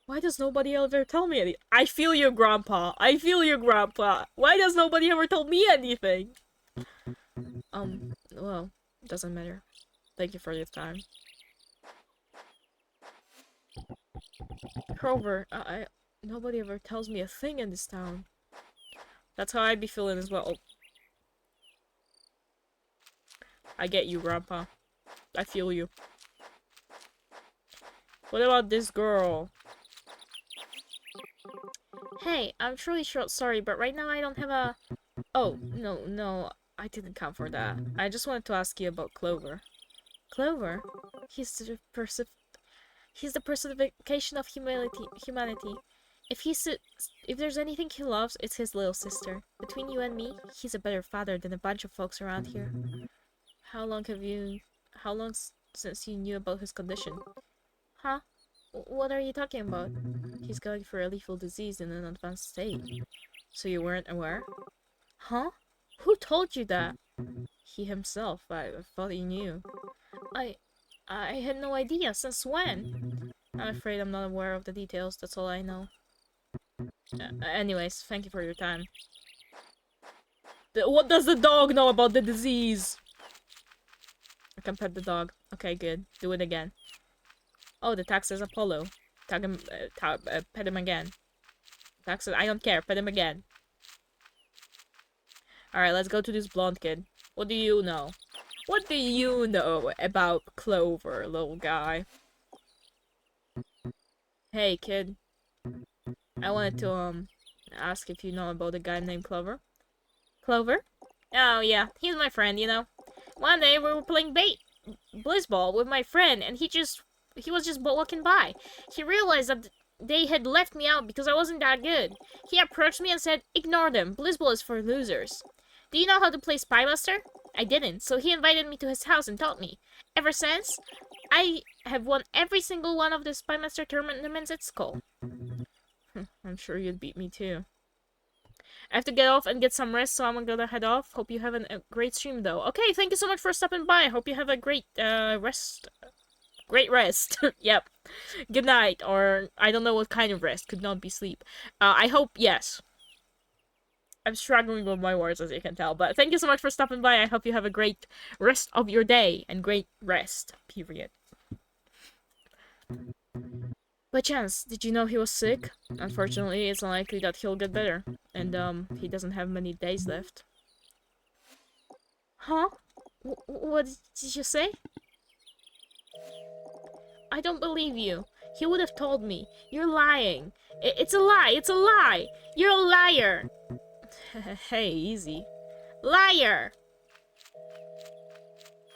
Why does nobody ever tell me anything? I feel you, Grandpa. I feel you, Grandpa. Why does nobody ever tell me anything? Well, it doesn't matter. Thank you for your time. Grover, nobody ever tells me a thing in this town. That's how I be feeling as well. I get you, Grandpa. I feel you. What about this girl? Hey, I'm truly sorry, but right now I don't have a... Oh, no, I didn't come for that. I just wanted to ask you about Clover. Clover? He's the personification of humanity. If there's anything he loves, it's his little sister. Between you and me, he's a better father than a bunch of folks around here. How long since you knew about his condition? Huh? What are you talking about? He's going for a lethal disease in an advanced state. So you weren't aware? Huh? Who told you that? He himself. I thought he knew. I had no idea. Since when? I'm afraid I'm not aware of the details. That's all I know. Anyways, thank you for your time. What does the dog know about the disease? I can pet the dog. Okay, good. Do it again. Oh, the tag says Apollo. Tag him, pet him again. Tag says, I don't care, pet him again. Alright, let's go to this blonde kid. What do you know? What do you know about Clover, little guy? Hey, kid. I wanted to, ask if you know about a guy named Clover. Clover? Oh, yeah, he's my friend, you know. One day we were playing blitzball with my friend, and he was just walking by. He realized that they had left me out because I wasn't that good. He approached me and said, "Ignore them. Blitzball is for losers." Do you know how to play Spymaster? I didn't, so he invited me to his house and taught me. Ever since, I have won every single one of the Spymaster tournaments at school. I'm sure you'd beat me too. I have to get off and get some rest, so I'm gonna head off. Hope you have a great stream, though. Okay, thank you so much for stopping by. Hope you have a great rest. Great rest. Yep. Good night, or I don't know what kind of rest. Could not be sleep. I hope yes. I'm struggling with my words, as you can tell. But thank you so much for stopping by. I hope you have a great rest of your day and great rest. Period. By chance, did you know he was sick? Unfortunately, it's unlikely that he'll get better. And, he doesn't have many days left. Huh? What did you say? I don't believe you. He would have told me. You're lying. It's a lie. It's a lie. You're a liar. Hey, easy. Liar!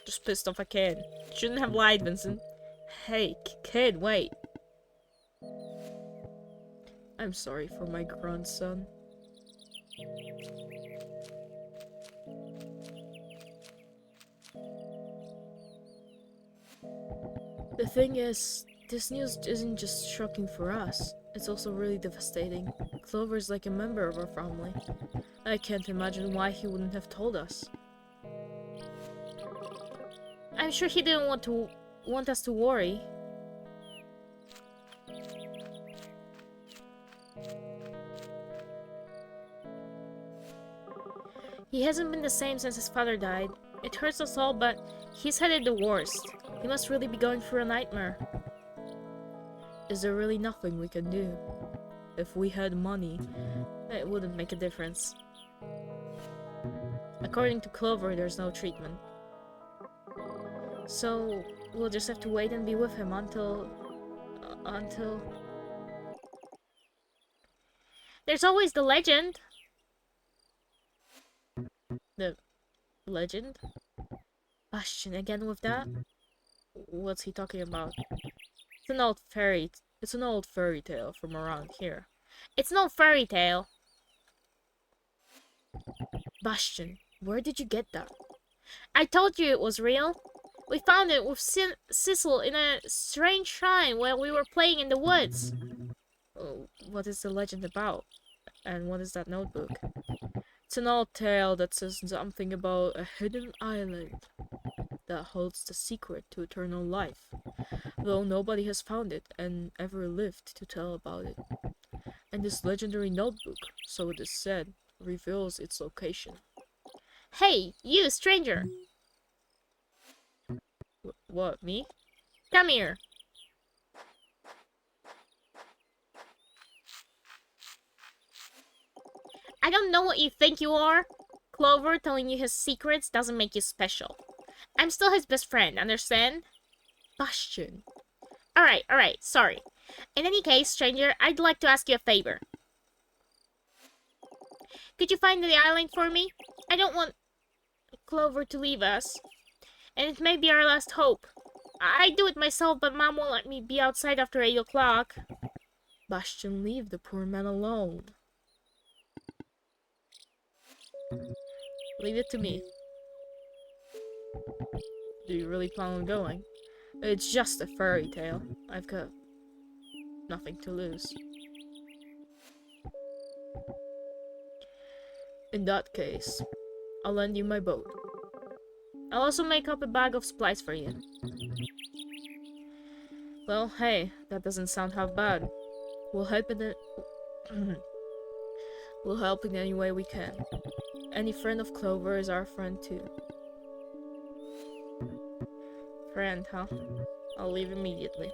Just pissed off a kid. Shouldn't have lied, Vincent. Hey, kid, wait. I'm sorry for my grandson. The thing is, this news isn't just shocking for us. It's also really devastating. Clover's like a member of our family. I can't imagine why he wouldn't have told us. I'm sure he didn't want us to worry. He hasn't been the same since his father died. It hurts us all, but he's headed the worst. He must really be going through a nightmare. Is there really nothing we can do? If we had money, it wouldn't make a difference. According to Clover, there's no treatment. So, we'll just have to wait and be with him until... There's always the legend! The legend? Bastion again with that? What's he talking about? It's an old fairy tale from around here. It's no fairy tale! Bastion, where did you get that? I told you it was real! We found it with Sissel in a strange shrine while we were playing in the woods! What is the legend about? And what is that notebook? It's an old tale that says something about a hidden island that holds the secret to eternal life, though nobody has found it and ever lived to tell about it. And this legendary notebook, so it is said, reveals its location. Hey, you stranger! What, me? Come here! I don't know what you think you are. Clover telling you his secrets doesn't make you special. I'm still his best friend, understand? Bastion. Alright, sorry. In any case, stranger, I'd like to ask you a favor. Could you find the island for me? I don't want Clover to leave us. And it may be our last hope. I'd do it myself, but Mom won't let me be outside after 8 o'clock. Bastion, leave the poor man alone. Leave it to me. Do you really plan on going? It's just a fairy tale. I've got nothing to lose. In that case, I'll lend you my boat. I'll also make up a bag of supplies for you. Well, hey, that doesn't sound half bad. We'll help in it. We'll help in any way we can. Any friend of Clover is our friend too. Friend, huh? I'll leave immediately.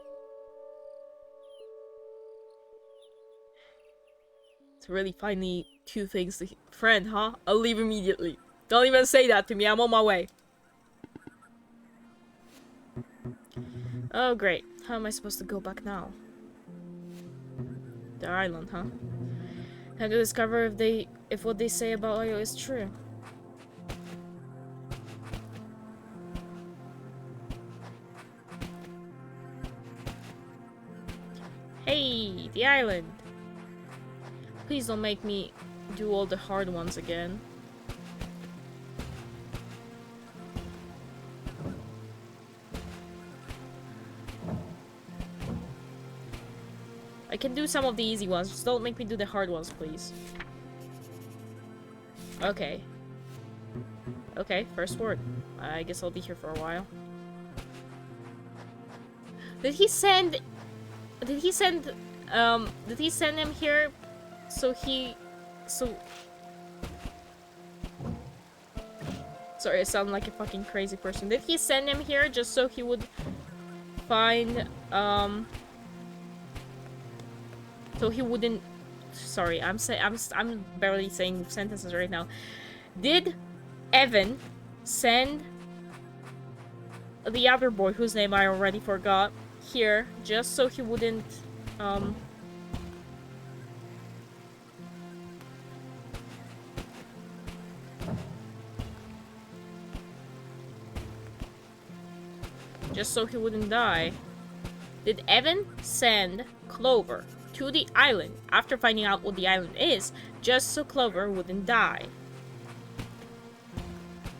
It's really finally two things to friend, huh? I'll leave immediately. Don't even say that to me, I'm on my way. Oh great, how am I supposed to go back now? The island, huh? Have to discover if what they say about Oyo is true. Hey, the island. Please don't make me do all the hard ones again. I can do some of the easy ones, just don't make me do the hard ones, please. Okay. Okay, first word. I guess I'll be here for a while. Did he send him here so sorry, I sound like a fucking crazy person. Did he send him here just so he would find so he wouldn't sorry, I'm barely saying sentences right now. Did Evan send the other boy whose name I already forgot here just so he wouldn't just so he wouldn't die? Did Evan send Clover to the island after finding out what the island is just so Clover wouldn't die?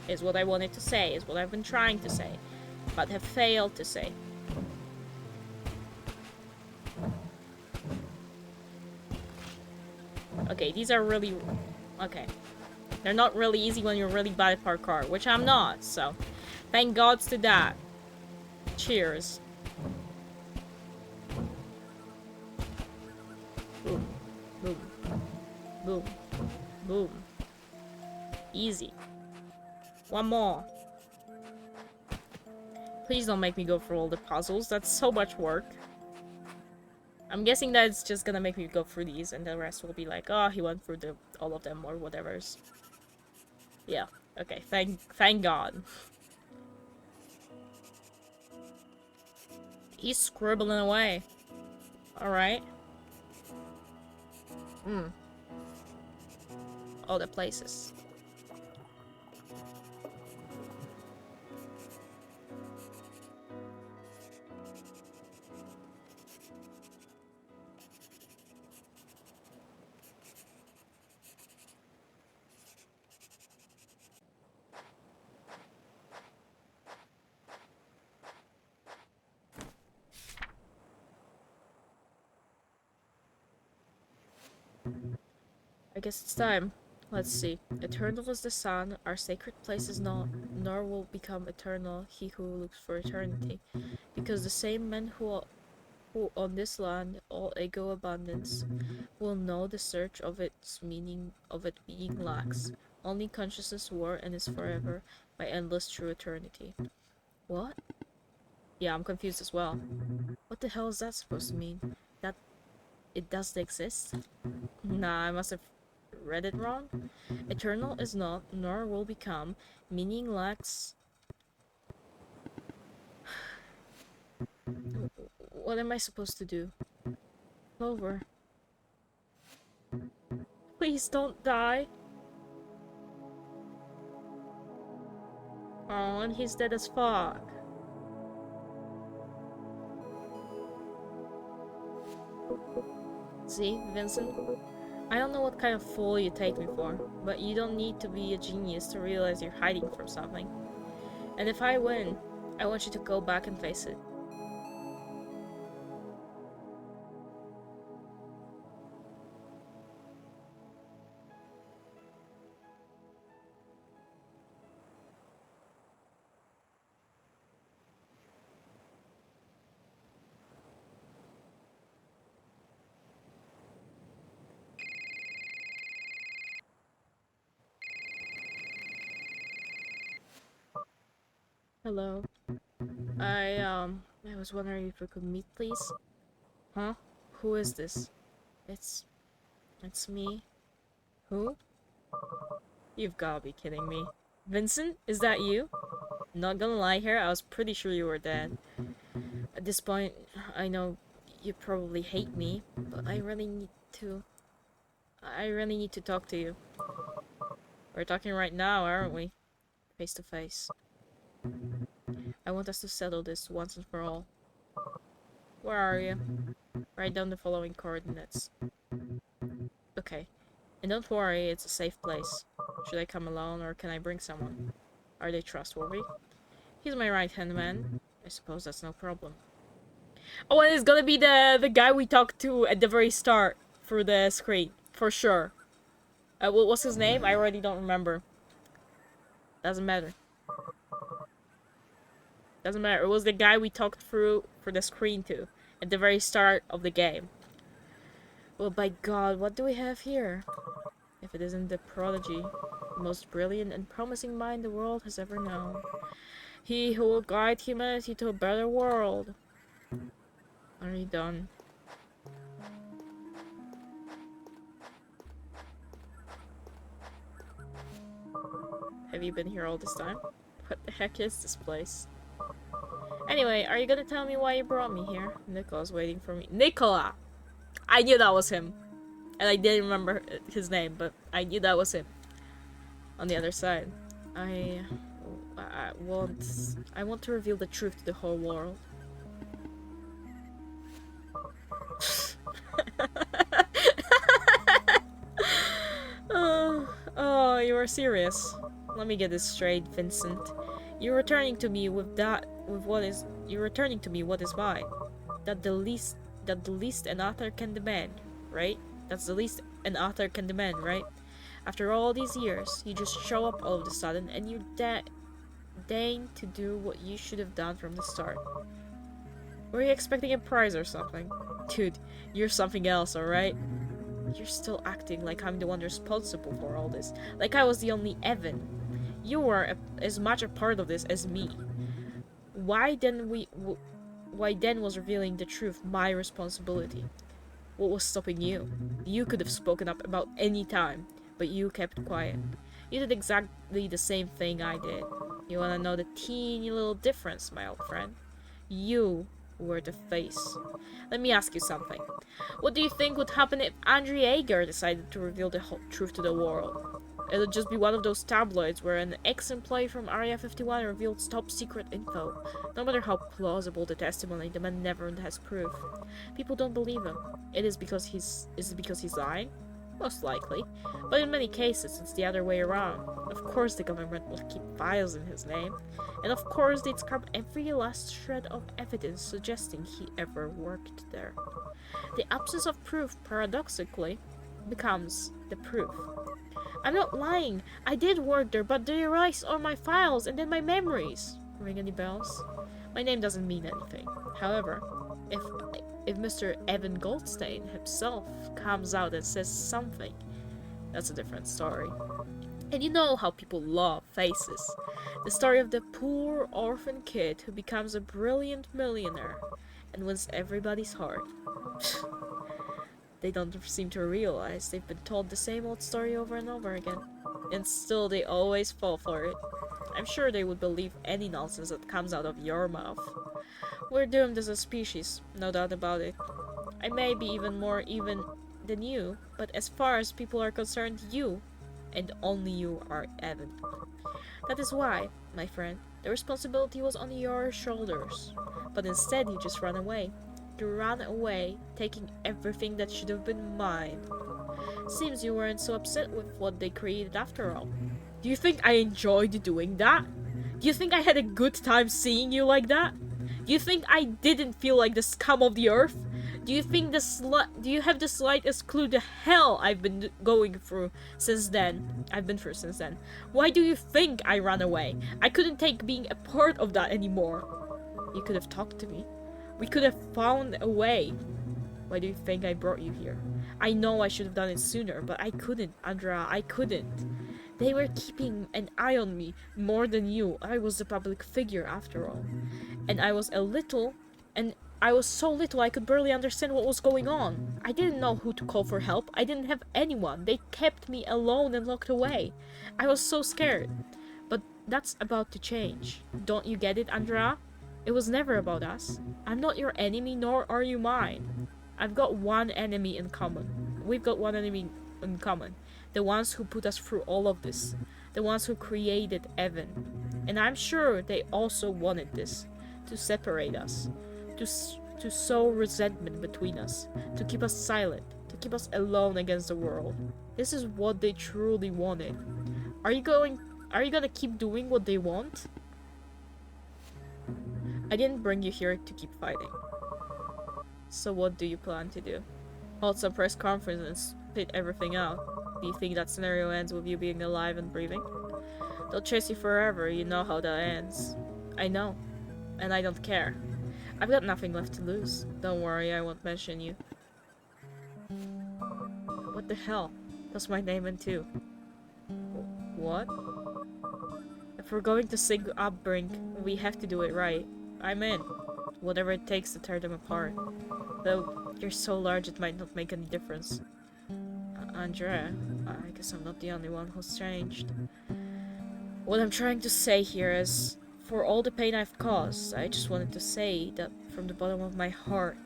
Is what I wanted to say, is what I've been trying to say, but have failed to say. Okay, these are really... okay. They're not really easy when you're really bad at parkour, which I'm not, so... thank gods to that. Cheers. Boom. Boom. Boom. Boom. Easy. One more. Please don't make me go through all the puzzles. That's so much work. I'm guessing that it's just gonna make me go through these and the rest will be like, oh, he went through all of them or whatever's. Yeah. Okay. Thank God. He's scribbling away. Alright. All the places. I guess it's time. Let's see. Eternal is the sun, our sacred place is not, nor will become eternal he who looks for eternity. Because the same men who on this land, all ego abundance, will know the search of its meaning of it being lacks. Only consciousness war and is forever, by endless true eternity. What? Yeah, I'm confused as well. What the hell is that supposed to mean? That it doesn't exist? Nah, I must have read it wrong. Eternal is not, nor will become, meaning lacks... What am I supposed to do? Clover. Please don't die. Oh, and he's dead as fuck. See, Vincent? I don't know what kind of fool you take me for, but you don't need to be a genius to realize you're hiding from something. And if I win, I want you to go back and face it. Hello. I was wondering if we could meet, please. Huh? Who is this? It's me. Who? You've gotta be kidding me. Vincent, is that you? Not gonna lie here, I was pretty sure you were dead. At this point, I know you probably hate me, but I really need to talk to you. We're talking right now, aren't we? Face to face. I want us to settle this once and for all. Where are you? Write down the following coordinates. Okay. And don't worry, it's a safe place. Should I come alone or can I bring someone? Are they trustworthy? He's my right-hand man. I suppose that's no problem. Oh, and it's gonna be the guy we talked to at the very start through the screen. For sure. What's his name? I already don't remember. Doesn't matter. Doesn't matter. It was the guy we talked through for the screen to at the very start of the game. Well, by God, what do we have here? If it isn't the prodigy, the most brilliant and promising mind the world has ever known. He who will guide humanity to a better world. Are you done? Have you been here all this time? What the heck is this place? Anyway, are you gonna tell me why you brought me here? Nicola's waiting for me. Nicola! I knew that was him. And I didn't remember his name, but I knew that was him. On the other side. I want to reveal the truth to the whole world. Oh, you are serious. Let me get this straight, Vincent. You're returning to me what is mine. That the least an author can demand, right? That's the least an author can demand, right? After all these years, you just show up all of a sudden and you deign to do what you should have done from the start. Were you expecting a prize or something? Dude, you're something else, alright? You're still acting like I'm the one responsible for all this. Like I was the only Evan. You were as much a part of this as me. Why then was revealing the truth my responsibility? What was stopping you? You could have spoken up about any time, but you kept quiet. You did exactly the same thing I did. You wanna know the teeny little difference, my old friend? You were the face. Let me ask you something. What do you think would happen if Andre Ager decided to reveal the whole truth to the world? It'll just be one of those tabloids where an ex-employee from Area 51 revealed top-secret info. No matter how plausible the testimony, the man never has proof. People don't believe him. Is it because he's lying? Most likely. But in many cases, it's the other way around. Of course the government will keep files in his name. And of course they'd scrub every last shred of evidence suggesting he ever worked there. The absence of proof, paradoxically, becomes the proof. I'm not lying. I did work there, but they erased all my files and then my memories. Ring any bells? My name doesn't mean anything. However, if Mr. Evan Goldstein himself comes out and says something, that's a different story. And you know how people love faces. The story of the poor orphan kid who becomes a brilliant millionaire and wins everybody's heart. They don't seem to realize they've been told the same old story over and over again. And still they always fall for it. I'm sure they would believe any nonsense that comes out of your mouth. We're doomed as a species, no doubt about it. I may be even more even than you, but as far as people are concerned, you, and only you, are Evan. That is why, my friend, the responsibility was on your shoulders. But instead you just ran away. You ran away, taking everything that should have been mine. Seems you weren't so upset with what they created after all. Do you think I enjoyed doing that? Do you think I had a good time seeing you like that? Do you think I didn't feel like the scum of the earth? Do you think do you have the slightest clue the hell I've been going through since then? Why do you think I ran away? I couldn't take being a part of that anymore. You could have talked to me. We could have found a way. Why do you think I brought you here? I know I should have done it sooner, but I couldn't, Andrea, I couldn't. They were keeping an eye on me more than you. I was a public figure after all. And I was so little I could barely understand what was going on. I didn't know who to call for help. I didn't have anyone. They kept me alone and locked away. I was so scared. But that's about to change. Don't you get it, Andrea? It was never about us. I'm not your enemy, nor are you mine. I've got one enemy in common. We've got one enemy in common. The ones who put us through all of this. The ones who created Evan. And I'm sure they also wanted this. To separate us. to sow resentment between us, to keep us silent, to keep us alone against the world. This is what they truly wanted. Are you gonna keep doing what they want? I didn't bring you here to keep fighting. So what do you plan to do? Hold some press conference and spit everything out? Do you think that scenario ends with you being alive and breathing? They'll chase you forever, you know how that ends. I know. And I don't care. I've got nothing left to lose. Don't worry, I won't mention you. What the hell? That's my name in too. What? If we're going to sing Upbrink, we have to do it right. I'm in. Whatever it takes to tear them apart. Though you're so large it might not make any difference. Andrea, I guess I'm not the only one who's changed. What I'm trying to say here is, for all the pain I've caused, I just wanted to say that from the bottom of my heart,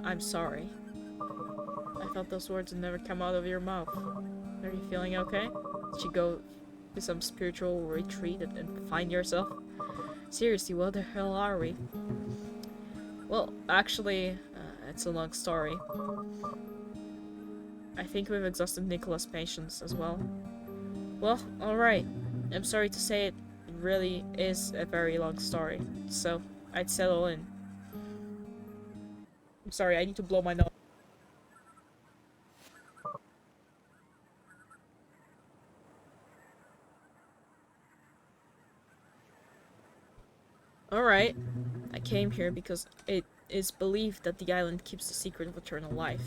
I'm sorry. I thought those words would never come out of your mouth. Are you feeling okay? Did you go to some spiritual retreat and find yourself? Seriously, what the hell are we? Well, actually, it's a long story. I think we've exhausted Nicola's patience as well. Well, alright. I'm sorry to say it really is a very long story, so I'd settle in. I'm sorry, I need to blow my nose. Alright, I came here because it is believed that the island keeps the secret of eternal life.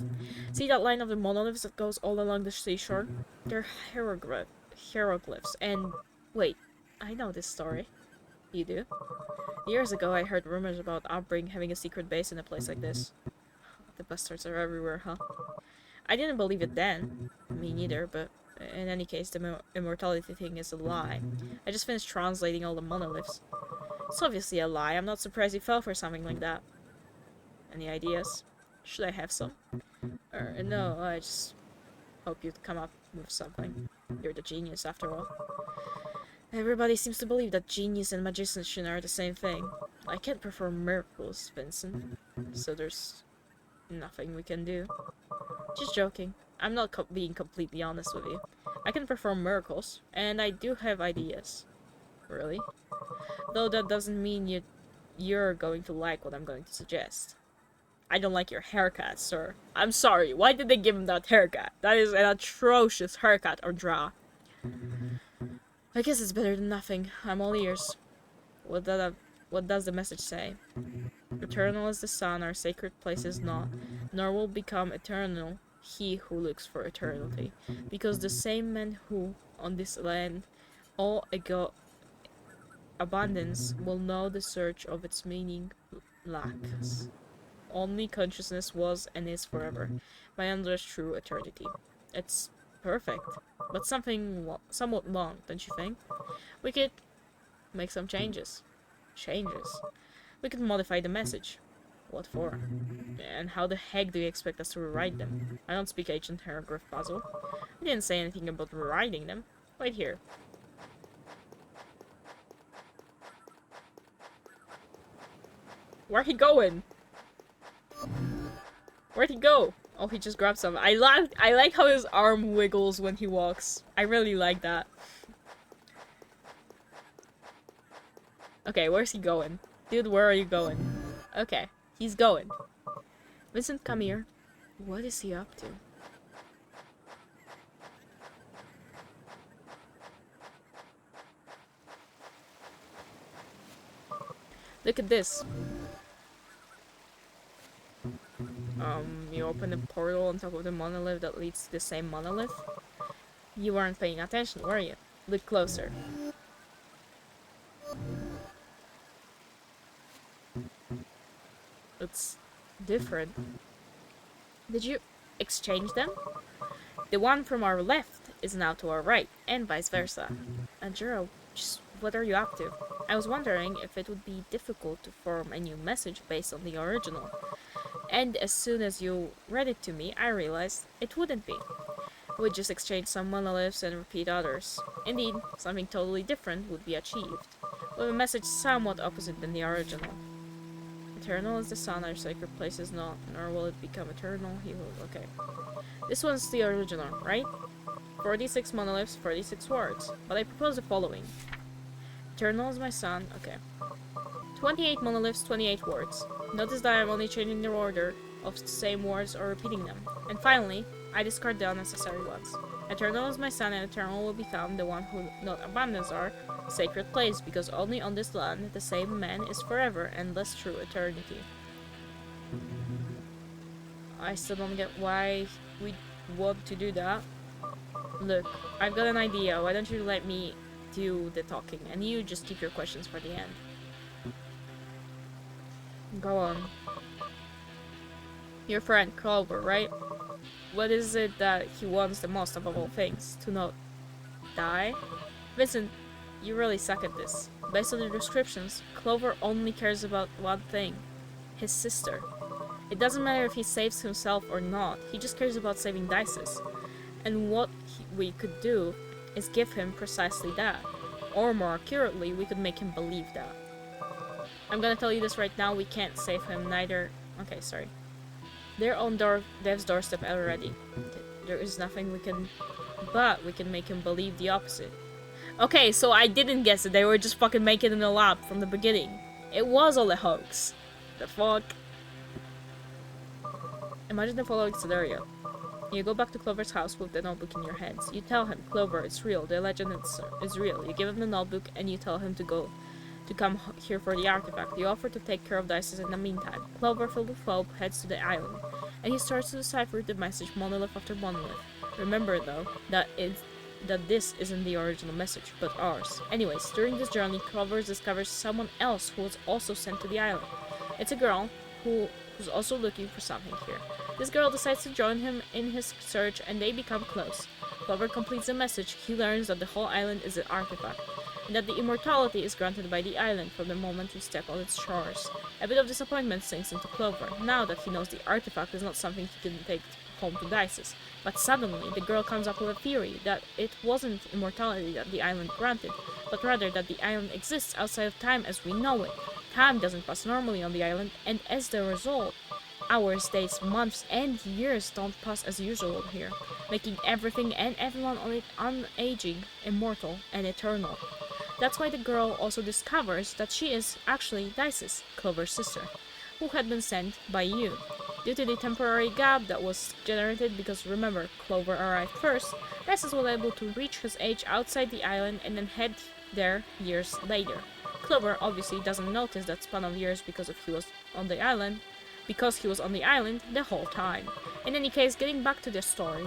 See that line of the monoliths that goes all along the seashore? They're hieroglyphs, and wait, I know this story. You do? Years ago I heard rumors about Outbring having a secret base in a place like this. The bastards are everywhere, huh? I didn't believe it then. Me neither, but in any case, the immortality thing is a lie. I just finished translating all the monoliths. It's obviously a lie. I'm not surprised he fell for something like that. Any ideas? Should I have some? No, I just hope you'd come up with something. You're the genius, after all. Everybody seems to believe that genius and magician are the same thing. I can't perform miracles, Vincent. So there's nothing we can do. Just joking. I'm not being completely honest with you. I can perform miracles, and I do have ideas. Really? Though that doesn't mean you're going to like what I'm going to suggest. I don't like your haircut, sir. I'm sorry, why did they give him that haircut? That is an atrocious haircut, Andra. I guess it's better than nothing. I'm all ears. What does the message say? Eternal is the sun, our sacred place is not, nor will become eternal he who looks for eternity. Because the same men who, on this land, all abundance will know the search of its meaning lacks. Only consciousness was and is forever, my endless true eternity. It's perfect, but somewhat long, don't you think? We could make some changes. Changes? We could modify the message. What for? And how the heck do you expect us to rewrite them? I don't speak ancient hieroglyph puzzle. I didn't say anything about rewriting them. Wait here. Where'd he going? Where'd he go? Oh, he just grabbed some. I like how his arm wiggles when he walks. I really like that. Okay, where's he going? Dude, where are you going? Okay, he's going. Vincent, come here. What is he up to? Look at this. You open a portal on top of the monolith that leads to the same monolith? You weren't paying attention, were you? Look closer. It's different. Did you exchange them? The one from our left is now to our right, and vice versa. And Jiro, just what are you up to? I was wondering if it would be difficult to form a new message based on the original. And as soon as you read it to me, I realized it wouldn't be. We'd just exchange some monoliths and repeat others. Indeed, something totally different would be achieved, with a message somewhat opposite than the original. Eternal is the sun, our sacred place is not, nor will it become eternal. He will. Okay. This one's the original, right? 46 monoliths, 46 words. But I propose the following. Eternal is my son. Okay. 28 monoliths, 28 words. Notice that I'm only changing the order of the same words or repeating them. And finally, I discard the unnecessary ones. Eternal is my son, and eternal will become the one who not abandons our sacred place, because only on this land the same man is forever, endless through eternity. I still don't get why we want to do that. Look, I've got an idea. Why don't you let me do the talking, and you just keep your questions for the end. Go on. Your friend, Clover, right? What is it that he wants the most above all things? To not die? Vincent, you really suck at this. Based on the descriptions, Clover only cares about one thing. His sister. It doesn't matter if he saves himself or not, he just cares about saving Dices. And what we could do is give him precisely that. Or more accurately, we could make him believe that. I'm gonna tell you this right now, we can't save him, neither... Okay, sorry. They're on Dev's doorstep already. There is nothing we can... But we can make him believe the opposite. Okay, so I didn't guess it. They were just fucking making it in the lab from the beginning. It was all a hoax. The fuck? Imagine the following scenario. You go back to Clover's house with the notebook in your hands. You tell him, Clover, it's real. The legend is real. You give him the notebook and you tell him to come here for the artifact. You offer to take care of Dices in the meantime. Clover, filled with hope, heads to the island, and he starts to decipher the message monolith after monolith. Remember, though, that this isn't the original message, but ours. Anyways, during this journey, Clover discovers someone else who was also sent to the island. It's a girl who's also looking for something here. This girl decides to join him in his search, and they become close. Clover completes the message. He learns that the whole island is an artifact, and that the immortality is granted by the island from the moment you step on its shores. A bit of disappointment sinks into Clover, now that he knows the artifact is not something he can take home to Dices. But suddenly, the girl comes up with a theory that it wasn't immortality that the island granted, but rather that the island exists outside of time as we know it. Time doesn't pass normally on the island, and as a result, hours, days, months, and years don't pass as usual here, making everything and everyone on it unaging, immortal, and eternal. That's why the girl also discovers that she is actually Dices, Clover's sister, who had been sent by you. Due to the temporary gap that was generated because, remember, Clover arrived first, Dices was able to reach his age outside the island and then head there years later. Clover obviously doesn't notice that span of years because he was on the island the whole time. In any case, getting back to the story,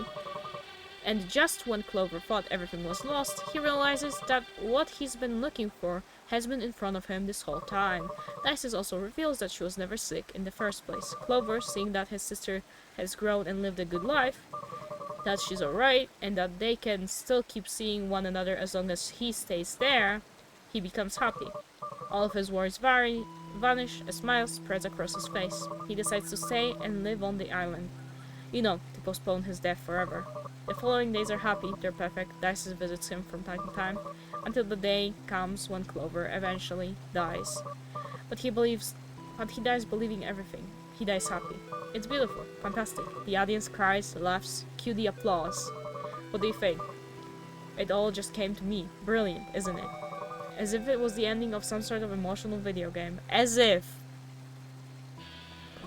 and just when Clover thought everything was lost, he realizes that what he's been looking for has been in front of him this whole time. Dices also reveals that she was never sick in the first place. Clover, seeing that his sister has grown and lived a good life, that she's alright, and that they can still keep seeing one another as long as he stays there, he becomes happy. All of his worries vanish, a smile spreads across his face. He decides to stay and live on the island. To postpone his death forever. The following days are happy, they're perfect. Dices visits him from time to time, until the day comes when Clover eventually dies. But he dies believing everything. He dies happy. It's beautiful, fantastic. The audience cries, laughs, cue the applause. What do you think? It all just came to me. Brilliant, isn't it? As if it was the ending of some sort of emotional video game. As if.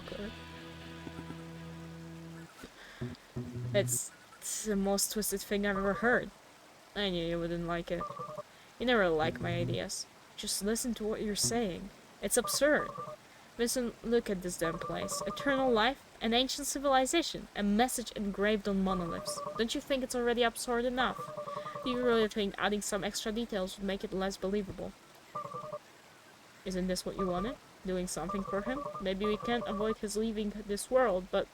Okay. It's the most twisted thing I've ever heard. I knew you wouldn't like it. You never like my ideas. Just listen to what you're saying. It's absurd. Vincent, look at this damn place. Eternal life, an ancient civilization, a message engraved on monoliths. Don't you think it's already absurd enough? Do you really think adding some extra details would make it less believable? Isn't this what you wanted? Doing something for him? Maybe we can't avoid his leaving this world, but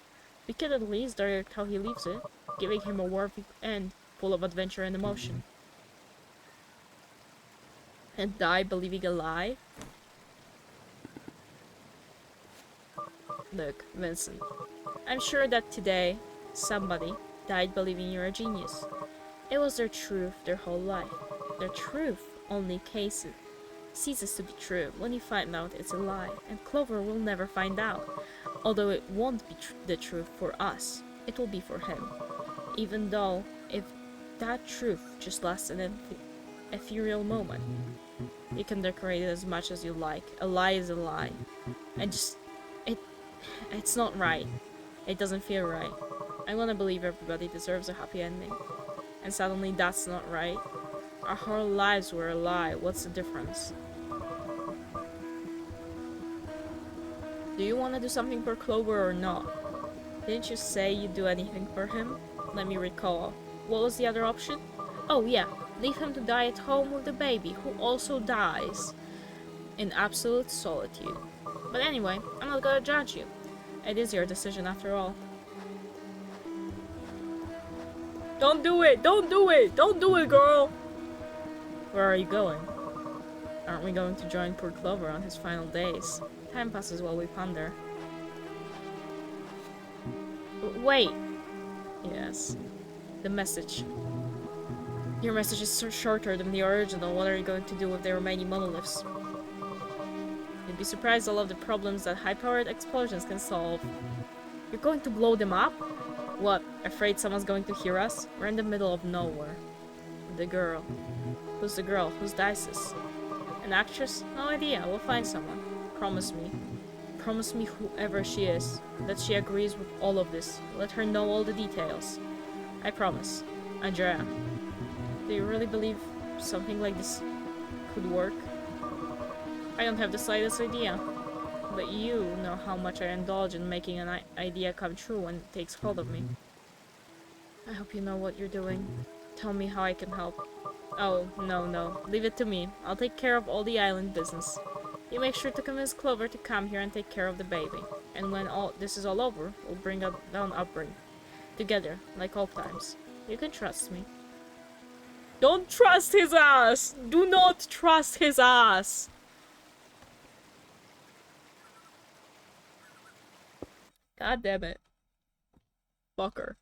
we can at least direct how he leaves it, giving him a worthy end, full of adventure and emotion. And die believing a lie? Look, Vincent, I'm sure that today, somebody died believing you're a genius. It was their truth their whole life. Their truth only ceases to be true when you find out it's a lie, and Clover will never find out. Although it won't be the truth for us, it will be for him. Even though, if that truth just lasts an ethereal moment, you can decorate it as much as you like. A lie is a lie. It's not right. It doesn't feel right. I want to believe everybody deserves a happy ending. And suddenly that's not right. Our whole lives were a lie. What's the difference? Do you want to do something for Clover or not? Didn't you say you'd do anything for him? Let me recall. What was the other option? Oh yeah, leave him to die at home with the baby, who also dies in absolute solitude. But anyway, I'm not gonna judge you. It is your decision after all. Don't do it! Don't do it! Don't do it, girl! Where are you going? Aren't we going to join poor Clover on his final days? Time passes while we ponder. Wait! Yes. The message. Your message is shorter than the original. What are you going to do with the remaining monoliths? You'd be surprised at all of the problems that high-powered explosions can solve. You're going to blow them up? What, afraid someone's going to hear us? We're in the middle of nowhere. The girl. Who's the girl? Who's Dices? An actress? No idea. We'll find someone. Promise me. Promise me whoever she is, that she agrees with all of this. Let her know all the details. I promise. Andrea. Do you really believe something like this could work? I don't have the slightest idea. But you know how much I indulge in making an idea come true when it takes hold of me. I hope you know what you're doing. Tell me how I can help. Oh, no. Leave it to me. I'll take care of all the island business. You make sure to convince Clover to come here and take care of the baby. And when all this is all over, we'll bring down Upbring. Together, like old times. You can trust me. Don't trust his ass! Do not trust his ass! God damn it. Fucker.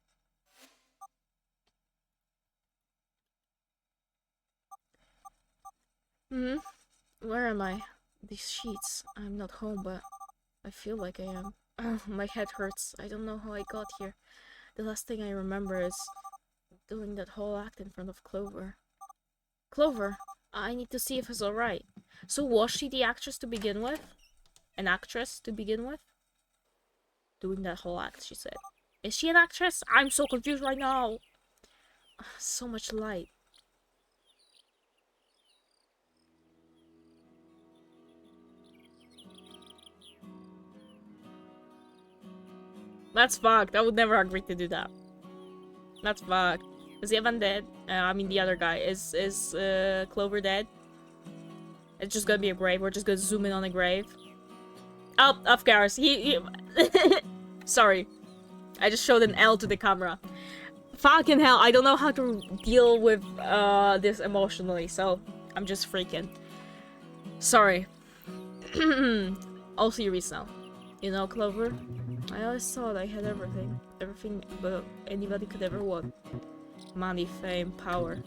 Where am I? These sheets. I'm not home, but I feel like I am. Oh, my head hurts. I don't know how I got here. The last thing I remember is doing that whole act in front of Clover. Clover, I need to see if it's alright. So was she the actress to begin with? An actress to begin with? Doing that whole act, she said. Is she an actress? I'm so confused right now. So much light. That's fucked. I would never agree to do that. That's fucked. Is Evan dead? I mean the other guy. Is Clover dead? It's just gonna be a grave. We're just gonna zoom in on a grave. Oh, of course. He Sorry. I just showed an L to the camera. Fucking hell, I don't know how to deal with this emotionally, so I'm just freaking. Sorry. All serious now. You know, Clover? I always thought I had everything. Everything but anybody could ever want. Money, fame, power.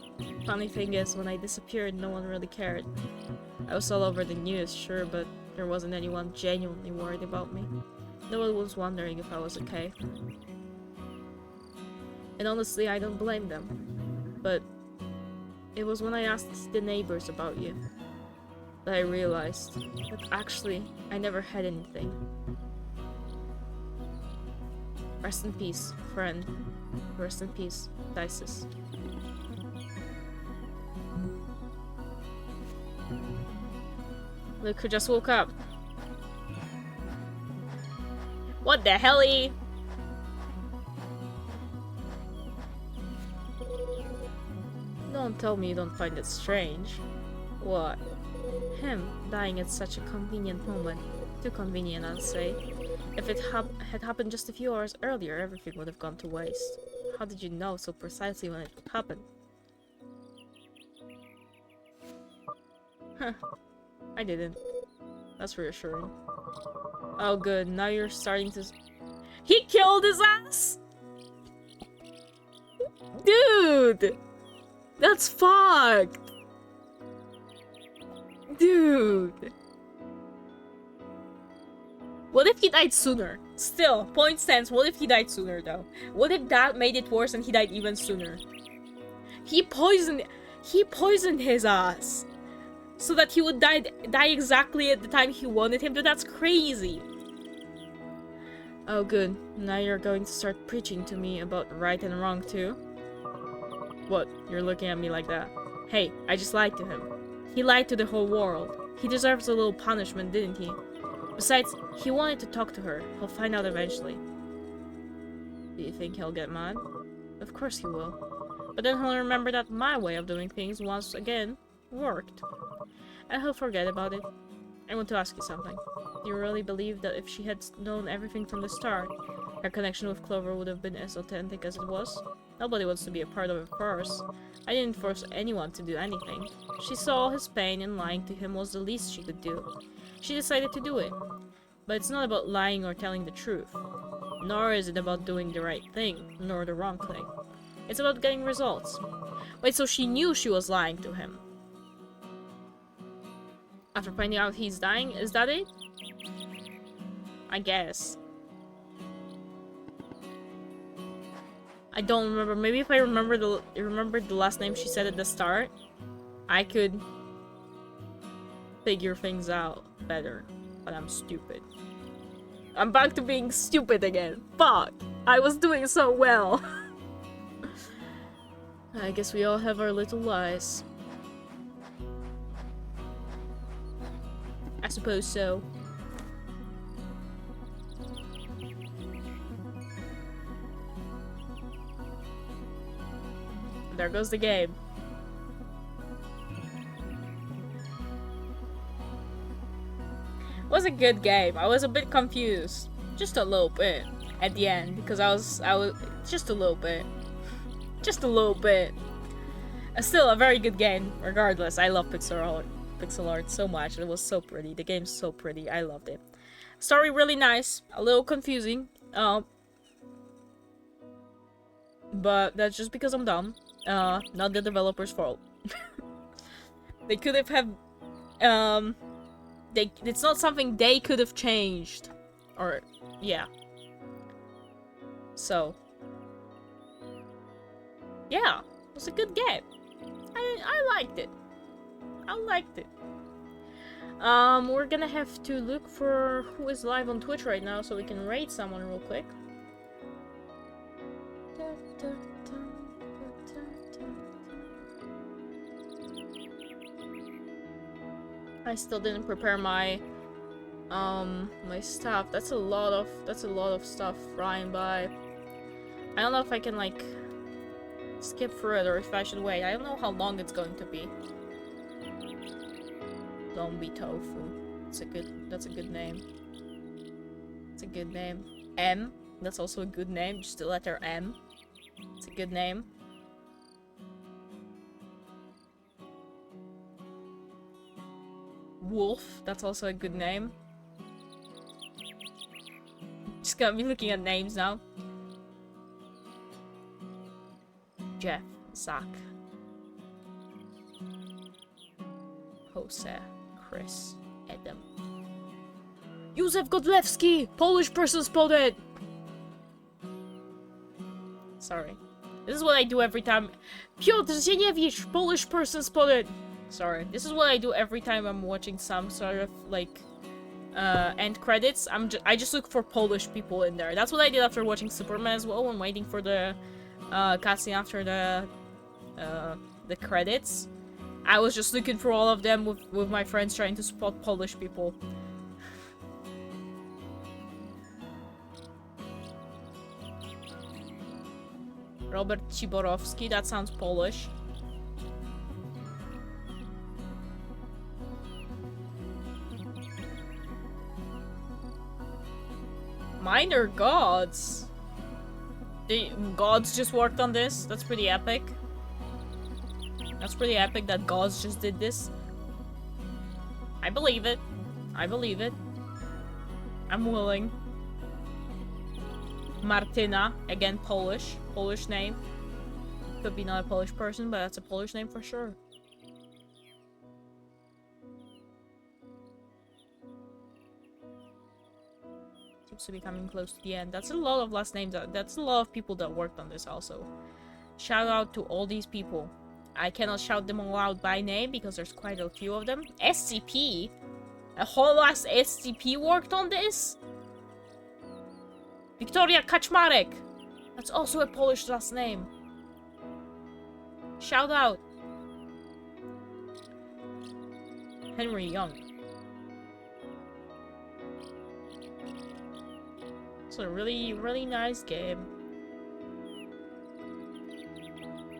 Funny thing is, when I disappeared, no one really cared. I was all over the news, sure, but there wasn't anyone genuinely worried about me. No one was wondering if I was okay. And honestly, I don't blame them. But it was when I asked the neighbors about you that I realized that actually I never had anything. Rest in peace, friend. Rest in peace, Dices. Look who just woke up. What the helly? Don't tell me you don't find it strange. What? Him dying at such a convenient moment. Too convenient, I'd say. If it had happened just a few hours earlier, everything would have gone to waste. How did you know so precisely when it would happen? Huh. I didn't. That's reassuring. Oh good, now you're starting to... He killed his ass?! Dude! That's fucked! Dude. What if he died sooner? Still, point stands, what if he died sooner though? What if that made it worse and he died even sooner? He poisoned his ass so that he would die exactly at the time he wanted him to. That's crazy. Oh good, now you're going to start preaching to me about right and wrong too? What, you're looking at me like that? Hey, I just lied to him. He lied to the whole world. He deserves a little punishment, didn't he? Besides, he wanted to talk to her. He'll find out eventually. Do you think he'll get mad? Of course he will. But then he'll remember that my way of doing things once again worked. And he'll forget about it. I want to ask you something. Do you really believe that if she had known everything from the start, her connection with Clover would have been as authentic as it was? Nobody wants to be a part of it first. I didn't force anyone to do anything. She saw his pain and lying to him was the least she could do. She decided to do it. But it's not about lying or telling the truth. Nor is it about doing the right thing, nor the wrong thing. It's about getting results. Wait, so she knew she was lying to him? After finding out he's dying, is that it? I guess. I don't remember. Maybe if I remembered the last name she said at the start, I could figure things out better. But I'm stupid. I'm back to being stupid again. Fuck! I was doing so well. I guess we all have our little lies. I suppose so. There goes the game. It was a good game. I was a bit confused. Just a little bit. At the end. Because I was just a little bit. Just a little bit. Still a very good game. Regardless. I love pixel art so much. It was so pretty. The game's so pretty. I loved it. Story really nice. A little confusing. But that's just because I'm dumb. Not the developer's fault. They could have it's not something they could have changed. Or, yeah. So. Yeah. It was a good game. I liked it. I liked it. We're gonna have to look for who is live on Twitch right now so we can raid someone real quick. I still didn't prepare my my stuff. That's a lot of stuff flying by. I don't know if I can like skip through it or if I should wait. I don't know how long it's going to be. Zombie tofu. That's a good name. It's a good name. M. That's also a good name. Just the letter M. It's a good name. Wolf. That's also a good name. Just gonna be looking at names now. Jeff. Zach. Jose. Chris. Adam. Józef Godlewski! Polish person spotted! Sorry. This is what I do every time. Piotr Zieniewicz! Polish person spotted! Sorry. This is what I do every time I'm watching some sort of, like, end credits. I just look for Polish people in there. That's what I did after watching Superman as well, when waiting for the, cutscene after the credits. I was just looking for all of them with my friends trying to spot Polish people. Robert Ciborowski, that sounds Polish. Minor gods? The gods just worked on this? That's pretty epic. That's pretty epic that gods just did this. I believe it. I believe it. I'm willing. Martyna, again Polish. Polish name. Could be not a Polish person, but that's a Polish name for sure. Seems to be coming close to the end. That's a lot of last names. That's a lot of people that worked on this also. Shout out to all these people. I cannot shout them all out by name because there's quite a few of them. SCP? A whole last SCP worked on this? Victoria Kaczmarek! That's also a Polish last name. Shout out. Henry Young. It's a really, really nice game.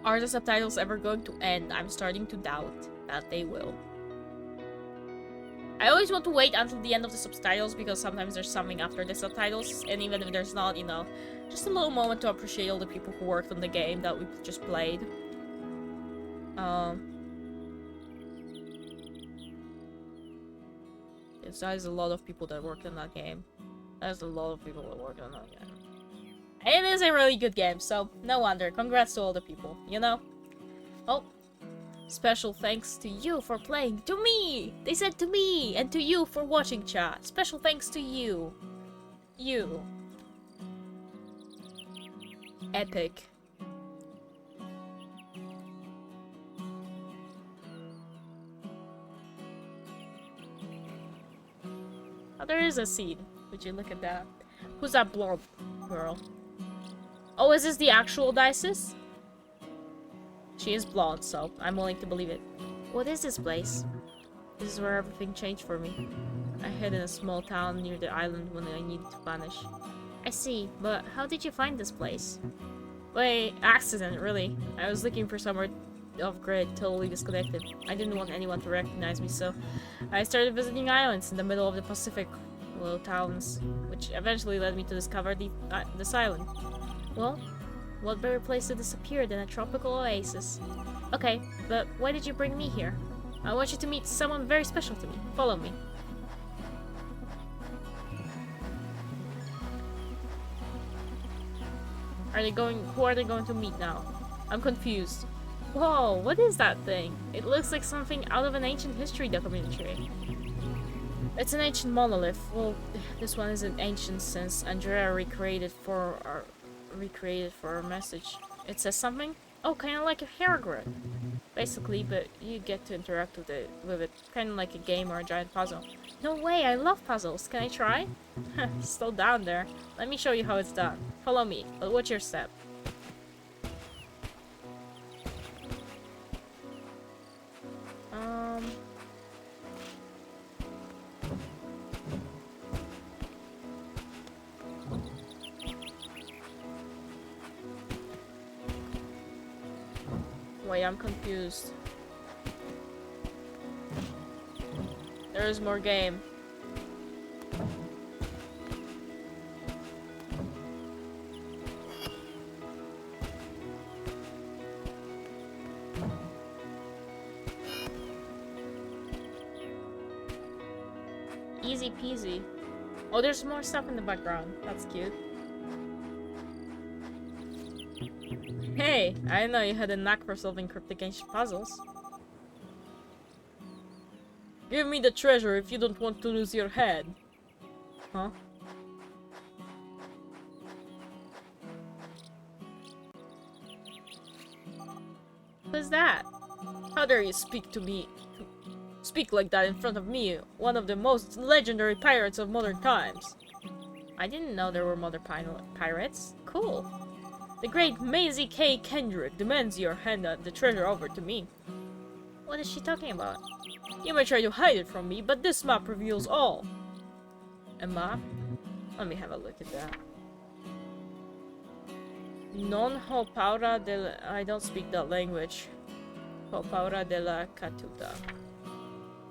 Are the subtitles ever going to end? I'm starting to doubt that they will. I always want to wait until the end of the subtitles because sometimes there's something after the subtitles, and even if there's not, you know, just a little moment to appreciate all the people who worked on the game that we just played. There's a lot of people that worked on that game. There's a lot of people that worked on that game. It is a really good game, so no wonder. Congrats to all the people, you know? Oh. Special thanks to you for playing. To me! They said to me! And to you for watching, chat. Special thanks to you. You. Epic. Oh, there is a seed. Would you look at that? Who's that blonde girl? Oh, is this the actual Dices? She is blonde, so I'm willing to believe it. What is this place? This is where everything changed for me. I hid in a small town near the island when I needed to vanish. I see, but how did you find this place? By accident, really. I was looking for somewhere off-grid, totally disconnected. I didn't want anyone to recognize me, so I started visiting islands in the middle of the Pacific, little towns, which eventually led me to discover this island. Well, what better place to disappear than a tropical oasis? Okay, but why did you bring me here? I want you to meet someone very special to me. Follow me. Who are they going to meet now? I'm confused. Whoa, what is that thing? It looks like something out of an ancient history documentary. It's an ancient monolith. Well, this one isn't ancient since Andrea recreated for our message. It says something? Oh, kind of like a hair grid. Basically, but you get to interact with it, kind of like a game or a giant puzzle. No way, I love puzzles. Can I try? Still down there. Let me show you how it's done. Follow me, but what's your step? Wait, I'm confused. There is more game. Easy peasy. Oh, there's more stuff in the background. That's cute. Hey, I didn't know you had a knack for solving cryptic ancient puzzles. Give me the treasure if you don't want to lose your head. Huh? Who's that? How dare you speak to me? Speak like that in front of me, one of the most legendary pirates of modern times. I didn't know there were modern pirates. Cool. The great Maisie K. Kendrick demands your hand the treasure over to me. What is she talking about? You may try to hide it from me, but this map reveals all. A map? Let me have a look at that. Non ho paura del... I don't speak that language. Ho paura de la catuta.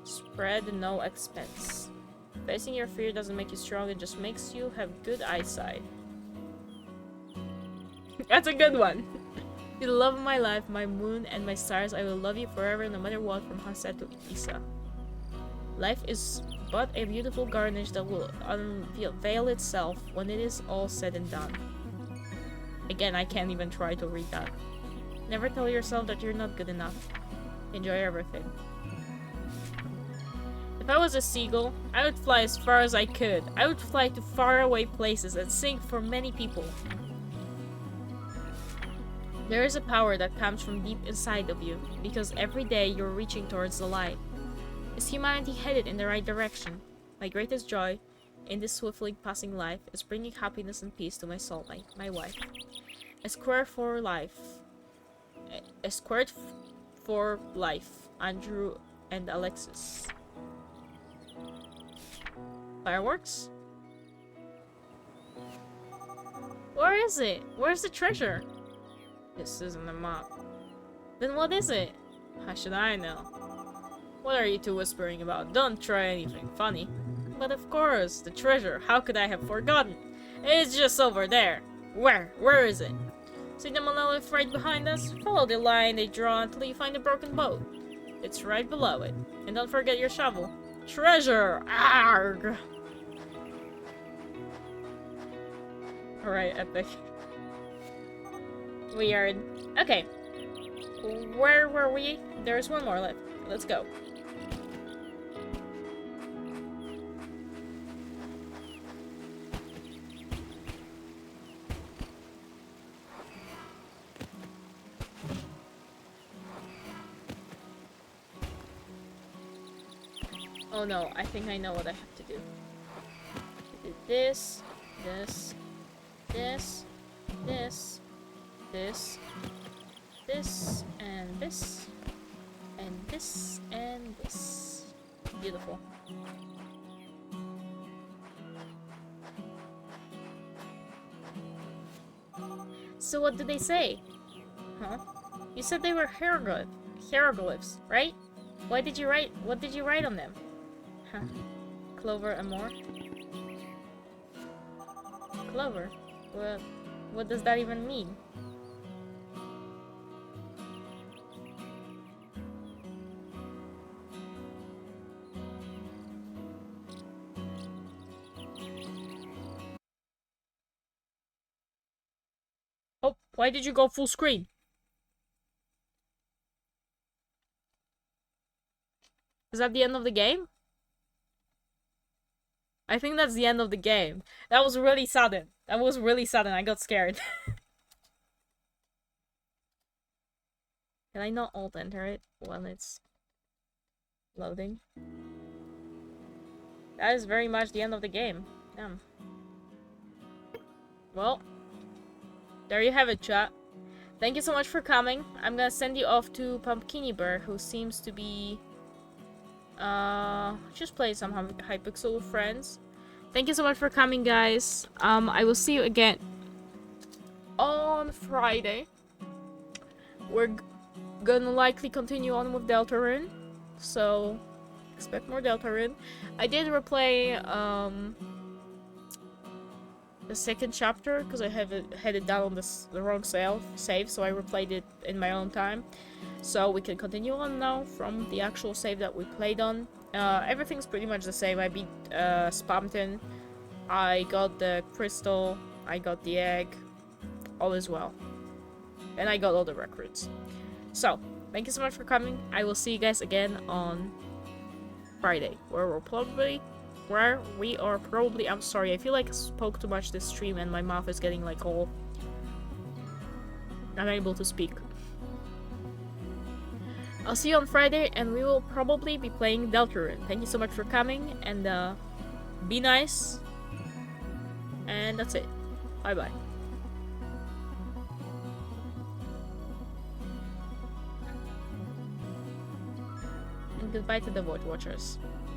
Spread no expense. Facing your fear doesn't make you strong, it just makes you have good eyesight. That's a good one. You the love of my life, my moon and my stars, I will love you forever no matter what, from Hasa to Isa. Life is but a beautiful garnish that will unveil itself when it is all said and done. Again, I can't even try to read that. Never tell yourself that you're not good enough. Enjoy everything. If I was a seagull, I would fly as far as I could. I would fly to faraway places and sing for many people. There is a power that comes from deep inside of you, because every day you're reaching towards the light. Is humanity headed in the right direction? My greatest joy in this swiftly passing life is bringing happiness and peace to my soul, my wife. A square for life. A squared for life. Andrew and Alexis. Fireworks? Where is it? Where's the treasure? This isn't a map. Then what is it? How should I know? What are you two whispering about? Don't try anything funny. But of course, the treasure. How could I have forgotten? It's just over there. Where? Where is it? See the monolith right behind us? Follow the line they draw until you find a broken boat. It's right below it. And don't forget your shovel. Treasure! Arrgh! Alright, epic. Weird. Okay. Where were we? There's one more left. Let's go. Oh no, I think I know what I have to do. This, this, this, this, this, this, and this, and this, and this. Beautiful. So what did they say? Huh? You said they were hieroglyphs, right? What did you write on them? Huh. Clover and more? Clover? Well, what does that even mean? Oh, why did you go full screen? Is that the end of the game? I think that's the end of the game. That was really sudden. That was really sudden. I got scared. Can I not alt enter it when it's loading? That is very much the end of the game. Damn. Well, there you have it, chat. Thank you so much for coming. I'm gonna send you off to Pumpkini Bear, who seems to be just play some Hypixel with friends. Thank you so much for coming, guys. I will see you again on Friday. We're gonna likely continue on with Deltarune, so expect more Deltarune. I did replay the second chapter because I had it down on the wrong save, so I replayed it in my own time. So we can continue on now from the actual save that we played on. Everything's pretty much the same. I beat Spamton. I got the crystal. I got the egg. All is well. And I got all the recruits. So, thank you so much for coming. I will see you guys again on Friday, where we are probably, I'm sorry, I feel like I spoke too much this stream and my mouth is getting like all unable to speak. I'll see you on Friday, and we will probably be playing Deltarune. Thank you so much for coming, and be nice. And that's it. Bye bye. And goodbye to the VOD watchers.